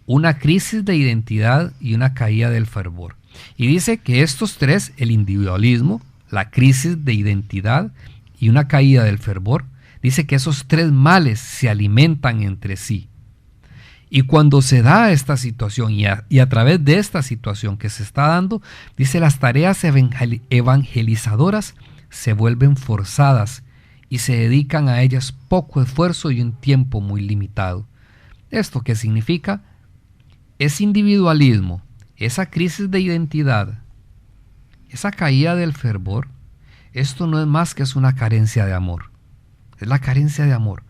una crisis de identidad y una caída del fervor. Y dice que estos tres, el individualismo, la crisis de identidad y una caída del fervor, dice que esos tres males se alimentan entre sí. Y cuando se da esta situación y a través de esta situación que se está dando, dice las tareas evangelizadoras se vuelven forzadas y se dedican a ellas poco esfuerzo y un tiempo muy limitado. ¿Esto qué significa? Ese individualismo, esa crisis de identidad, esa caída del fervor, esto no es más que es una carencia de amor. Es la carencia de amor.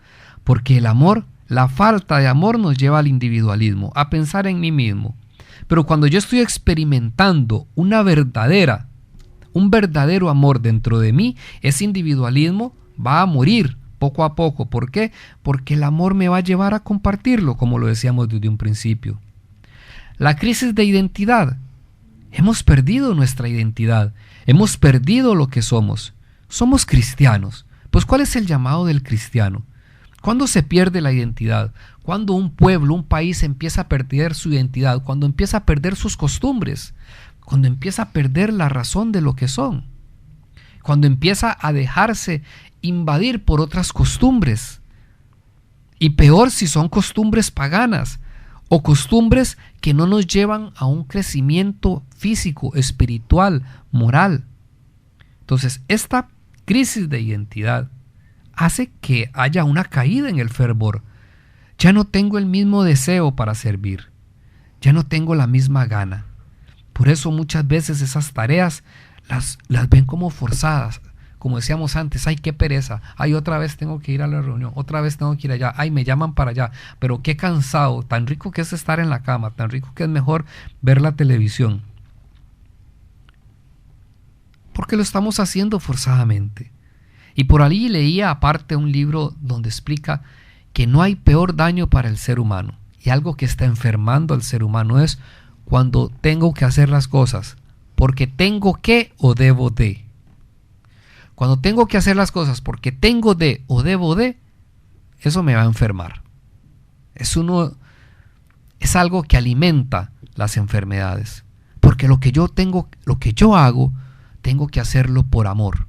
Porque el amor, la falta de amor nos lleva al individualismo, a pensar en mí mismo. Pero cuando yo estoy experimentando un verdadero amor dentro de mí, ese individualismo va a morir poco a poco. ¿Por qué? Porque el amor me va a llevar a compartirlo, como lo decíamos desde un principio. La crisis de identidad. Hemos perdido nuestra identidad. Hemos perdido lo que somos. Somos cristianos. Pues ¿cuál es el llamado del cristiano? ¿Cuándo se pierde la identidad? Cuando un pueblo, un país empieza a perder su identidad, cuando empieza a perder sus costumbres, cuando empieza a perder la razón de lo que son, cuando empieza a dejarse invadir por otras costumbres, y peor si son costumbres paganas o costumbres que no nos llevan a un crecimiento físico, espiritual, moral. Entonces, esta crisis de identidad hace que haya una caída en el fervor. Ya no tengo el mismo deseo para servir. Ya no tengo la misma gana. Por eso muchas veces esas tareas las ven como forzadas. Como decíamos antes, ay, qué pereza. Ay, otra vez tengo que ir a la reunión. Otra vez tengo que ir allá. Ay, me llaman para allá. Pero qué cansado. Tan rico que es estar en la cama. Tan rico que es mejor ver la televisión. Porque lo estamos haciendo forzadamente. Y por ahí leía aparte un libro donde explica que no hay peor daño para el ser humano. Y algo que está enfermando al ser humano es cuando tengo que hacer las cosas porque tengo que o debo de. Cuando tengo que hacer las cosas porque tengo de o debo de, eso me va a enfermar. Es algo que alimenta las enfermedades. Porque lo que yo hago, tengo que hacerlo por amor.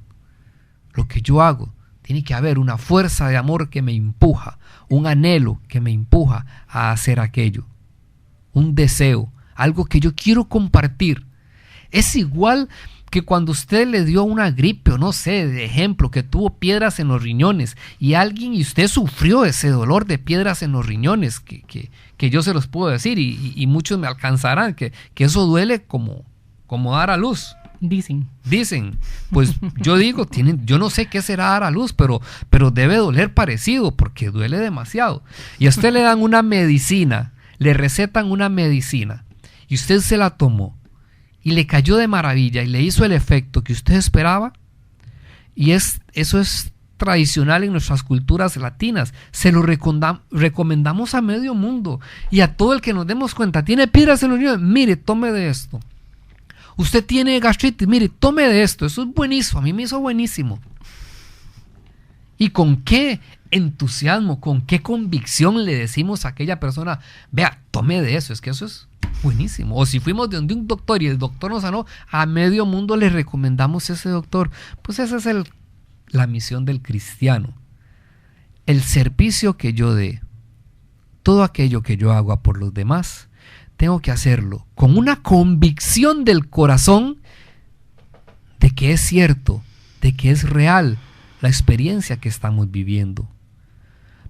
lo que yo hago, tiene que haber una fuerza de amor que me empuja, un anhelo que me empuja a hacer aquello, un deseo, algo que yo quiero compartir. Es igual que cuando usted le dio una gripe o no sé, de ejemplo, que tuvo piedras en los riñones y usted sufrió ese dolor de piedras en los riñones, que yo se los puedo decir y muchos me alcanzarán, que eso duele como dar a luz.
Dicen,
pues yo digo, yo no sé qué será dar a luz, pero debe doler parecido porque duele demasiado. Y a usted le dan una medicina, le recetan una medicina y usted se la tomó y le cayó de maravilla y le hizo el efecto que usted esperaba. Y eso es tradicional en nuestras culturas latinas. Se lo recomendamos a medio mundo y a todo el que nos demos cuenta. Tiene piedras en los riñones, mire, tome de esto. Usted tiene gastritis, mire, tome de esto, eso es buenísimo, a mí me hizo buenísimo. Y con qué entusiasmo, con qué convicción le decimos a aquella persona, vea, tome de eso, es que eso es buenísimo. O si fuimos de un doctor y el doctor nos sanó, a medio mundo le recomendamos ese doctor. Pues esa es la misión del cristiano. El servicio que yo dé, todo aquello que yo haga por los demás, tengo que hacerlo con una convicción del corazón de que es cierto, de que es real la experiencia que estamos viviendo.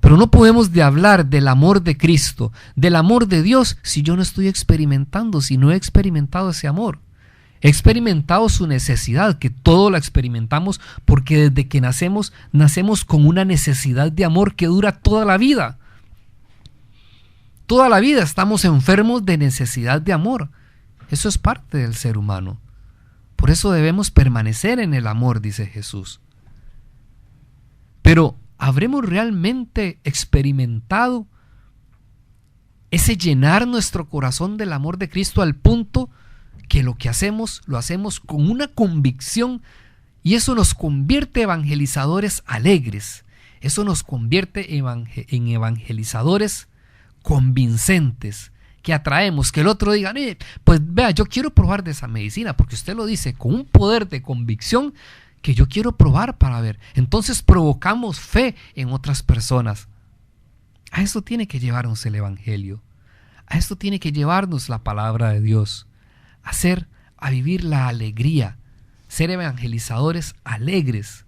Pero no podemos de hablar del amor de Cristo, del amor de Dios, si yo no estoy experimentando, si no he experimentado ese amor. He experimentado su necesidad, que todo la experimentamos porque desde que nacemos con una necesidad de amor que dura toda la vida. Toda la vida estamos enfermos de necesidad de amor. Eso es parte del ser humano. Por eso debemos permanecer en el amor, dice Jesús. Pero ¿habremos realmente experimentado ese llenar nuestro corazón del amor de Cristo al punto que lo que hacemos, lo hacemos con una convicción y eso nos convierte en evangelizadores alegres? Eso nos convierte en evangelizadores convincentes, que atraemos, que el otro diga, pues vea, yo quiero probar de esa medicina, porque usted lo dice con un poder de convicción que yo quiero probar para ver. Entonces provocamos fe en otras personas. A eso tiene que llevarnos el evangelio, a esto tiene que llevarnos la palabra de Dios, a vivir la alegría, ser evangelizadores alegres,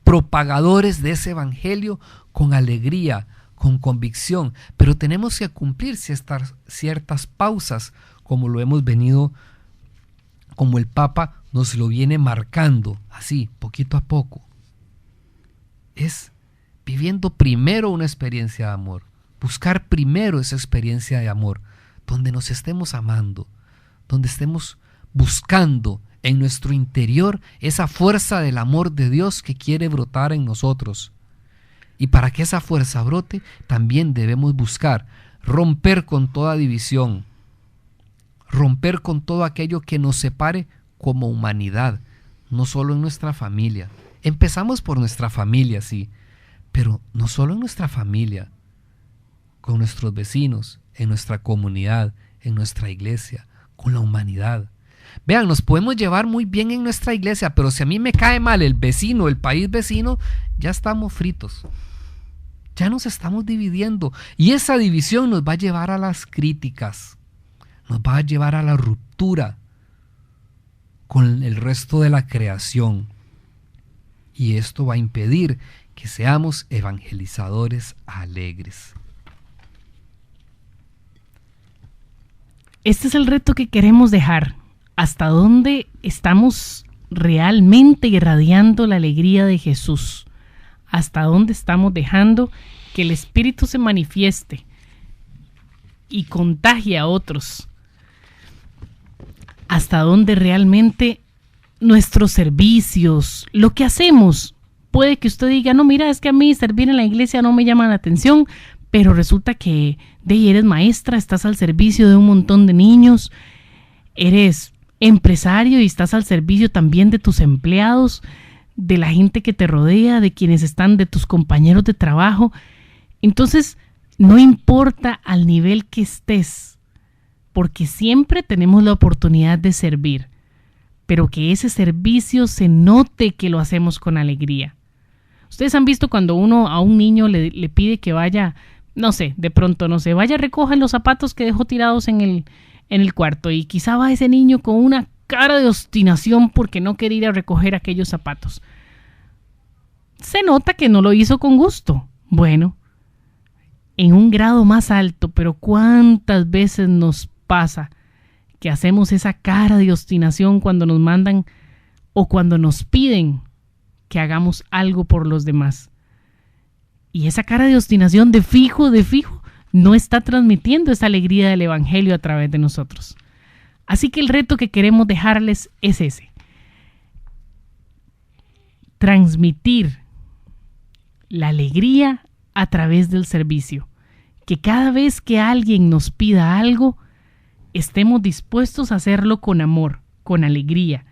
propagadores de ese evangelio con alegría, con convicción, pero tenemos que cumplir ciertas pausas, como lo hemos venido, como el Papa nos lo viene marcando, así, poquito a poco. Es viviendo primero una experiencia de amor, buscar primero esa experiencia de amor, donde nos estemos amando, donde estemos buscando en nuestro interior esa fuerza del amor de Dios que quiere brotar en nosotros. Y para que esa fuerza brote, también debemos buscar romper con toda división, romper con todo aquello que nos separe como humanidad, no solo en nuestra familia. Empezamos por nuestra familia, sí, pero no solo en nuestra familia, con nuestros vecinos, en nuestra comunidad, en nuestra iglesia, con la humanidad. Vean, nos podemos llevar muy bien en nuestra iglesia, pero si a mí me cae mal el vecino, el país vecino, ya estamos fritos. Ya nos estamos dividiendo. Y esa división nos va a llevar a las críticas, nos va a llevar a la ruptura con el resto de la creación. Y esto va a impedir que seamos evangelizadores alegres.
Este es el reto que queremos dejar. ¿Hasta dónde estamos realmente irradiando la alegría de Jesús? ¿Hasta dónde estamos dejando que el Espíritu se manifieste y contagie a otros? ¿Hasta dónde realmente nuestros servicios, lo que hacemos, puede que usted diga, no, mira, es que a mí servir en la iglesia no me llama la atención, pero resulta que eres maestra, estás al servicio de un montón de niños, eres empresario y estás al servicio también de tus empleados, de la gente que te rodea, de quienes están, de tus compañeros de trabajo. Entonces, no importa al nivel que estés, porque siempre tenemos la oportunidad de servir, pero que ese servicio se note que lo hacemos con alegría. Ustedes han visto cuando uno a un niño le pide que vaya, vaya, recoja los zapatos que dejó tirados en el cuarto, y quizá va ese niño con una cara de obstinación porque no quiere ir a recoger aquellos zapatos. Se nota que no lo hizo con gusto. Bueno, en un grado más alto, pero ¿cuántas veces nos pasa que hacemos esa cara de obstinación cuando nos mandan o cuando nos piden que hagamos algo por los demás? Y esa cara de obstinación de fijo, no está transmitiendo esa alegría del Evangelio a través de nosotros. Así que el reto que queremos dejarles es ese: transmitir la alegría a través del servicio. Que cada vez que alguien nos pida algo, estemos dispuestos a hacerlo con amor, con alegría.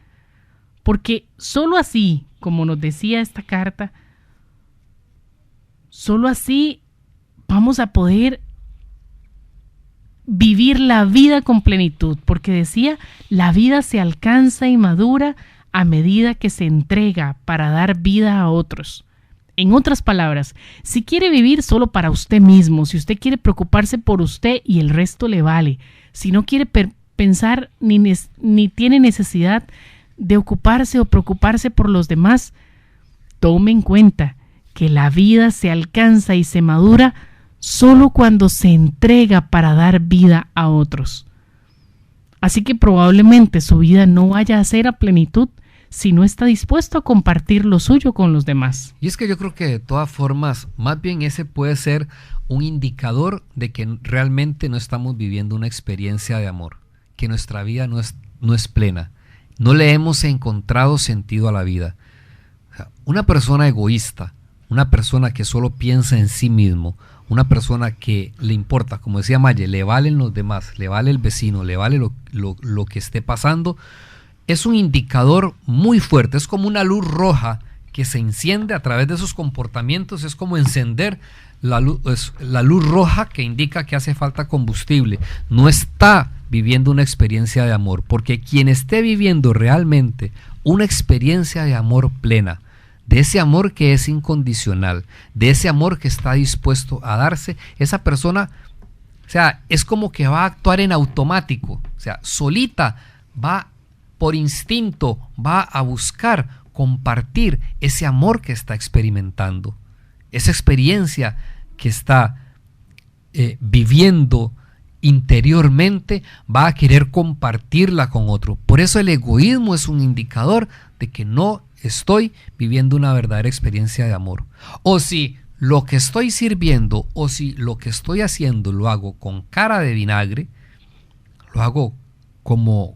Porque solo así, como nos decía esta carta, solo así vamos a poder vivir la vida con plenitud. Porque decía, la vida se alcanza y madura a medida que se entrega para dar vida a otros. En otras palabras, si quiere vivir solo para usted mismo, si usted quiere preocuparse por usted y el resto le vale, si no quiere pensar ni tiene necesidad de ocuparse o preocuparse por los demás, tome en cuenta que la vida se alcanza y se madura solo cuando se entrega para dar vida a otros. Así que probablemente su vida no vaya a ser a plenitud si no está dispuesto a compartir lo suyo con los demás.
Y es que yo creo que de todas formas, más bien ese puede ser un indicador de que realmente no estamos viviendo una experiencia de amor, que nuestra vida no es plena, no le hemos encontrado sentido a la vida. O sea, una persona egoísta, una persona que solo piensa en sí mismo, una persona que le importa, como decía Maye, le valen los demás, le vale el vecino, le vale lo que esté pasando, es un indicador muy fuerte, es como una luz roja que se enciende a través de esos comportamientos, es como encender la luz roja que indica que hace falta combustible. No está viviendo una experiencia de amor, porque quien esté viviendo realmente una experiencia de amor plena, de ese amor que es incondicional, de ese amor que está dispuesto a darse, esa persona, o sea, es como que va a actuar en automático, o sea, solita va por instinto, va a buscar compartir ese amor que está experimentando, esa experiencia que está viviendo interiormente, va a querer compartirla con otro. Por eso el egoísmo es un indicador de que no estoy viviendo una verdadera experiencia de amor. O si lo que estoy sirviendo o si lo que estoy haciendo lo hago con cara de vinagre, lo hago como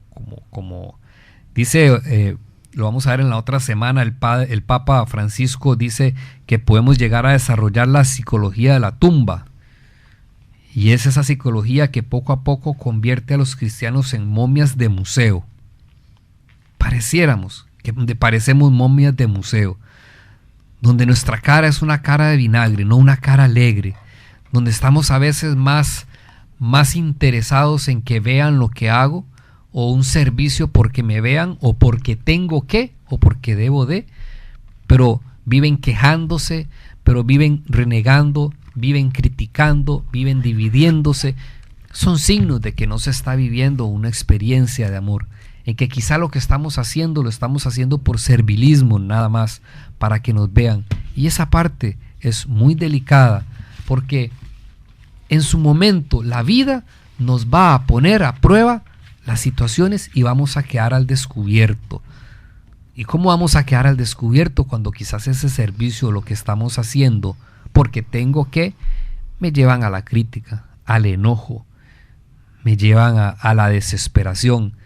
dice, lo vamos a ver en la otra semana, el Papa Francisco dice que podemos llegar a desarrollar la psicología de la tumba. Y es esa psicología que poco a poco convierte a los cristianos en momias de museo. Parecemos momias de museo, donde nuestra cara es una cara de vinagre, no una cara alegre, donde estamos a veces más interesados en que vean lo que hago, o un servicio porque me vean, o porque tengo que, o porque debo de, pero viven quejándose, pero viven renegando, viven criticando, viven dividiéndose. Son signos de que no se está viviendo una experiencia de amor, en que quizá lo que estamos haciendo lo estamos haciendo por servilismo nada más, para que nos vean. Y esa parte es muy delicada, porque en su momento la vida nos va a poner a prueba las situaciones y vamos a quedar al descubierto. ¿Y cómo vamos a quedar al descubierto cuando quizás ese servicio, lo que estamos haciendo, porque tengo que, me llevan a la crítica, al enojo, me llevan a la desesperación?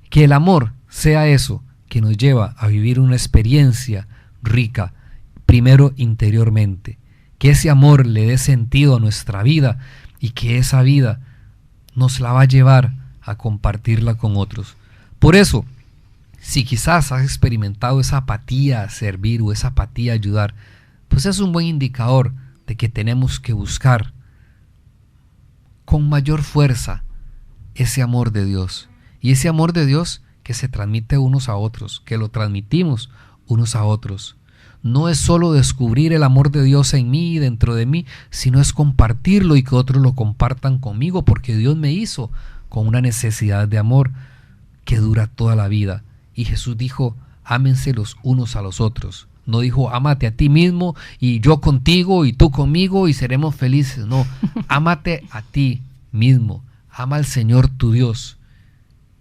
Que el amor sea eso que nos lleva a vivir una experiencia rica, primero interiormente, que ese amor le dé sentido a nuestra vida y que esa vida nos la va a llevar a compartirla con otros. Por eso, si quizás has experimentado esa apatía a servir o esa apatía a ayudar, pues es un buen indicador de que tenemos que buscar con mayor fuerza ese amor de Dios. Y ese amor de Dios que se transmite unos a otros, que lo transmitimos unos a otros. No es solo descubrir el amor de Dios en mí y dentro de mí, sino es compartirlo y que otros lo compartan conmigo, porque Dios me hizo con una necesidad de amor que dura toda la vida. Y Jesús dijo, ámense los unos a los otros. No dijo, ámate a ti mismo y yo contigo y tú conmigo y seremos felices. No, ámate a ti mismo, ama al Señor tu Dios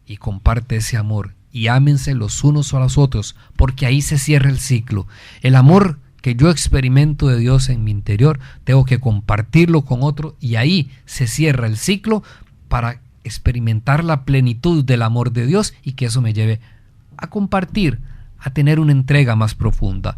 y comparte ese amor. Y ámense los unos a los otros, porque ahí se cierra el ciclo. El amor que yo experimento de Dios en mi interior, tengo que compartirlo con otro y ahí se cierra el ciclo para experimentar la plenitud del amor de Dios y que eso me lleve a compartir, a tener una entrega más profunda.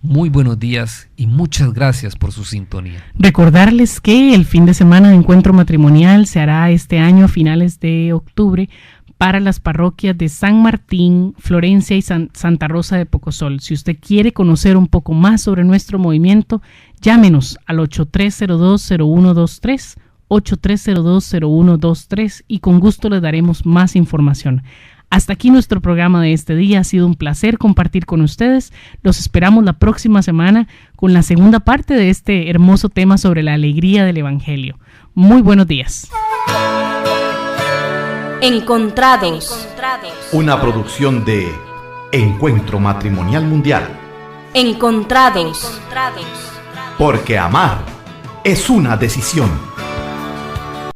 Muy buenos días y muchas gracias por su sintonía.
Recordarles que el fin de semana de encuentro matrimonial se hará este año a finales de octubre para las parroquias de San Martín, Florencia y Santa Rosa de Pocosol. Si usted quiere conocer un poco más sobre nuestro movimiento, llámenos al 8302-0123, 8302-0123 y con gusto les daremos más información. Hasta aquí nuestro programa de este día. Ha sido un placer compartir con ustedes. Los esperamos la próxima semana con la segunda parte de este hermoso tema sobre la alegría del Evangelio. Muy buenos días.
Encontrados.
Una producción de Encuentro Matrimonial Mundial.
Encontrados.
Porque amar es una decisión.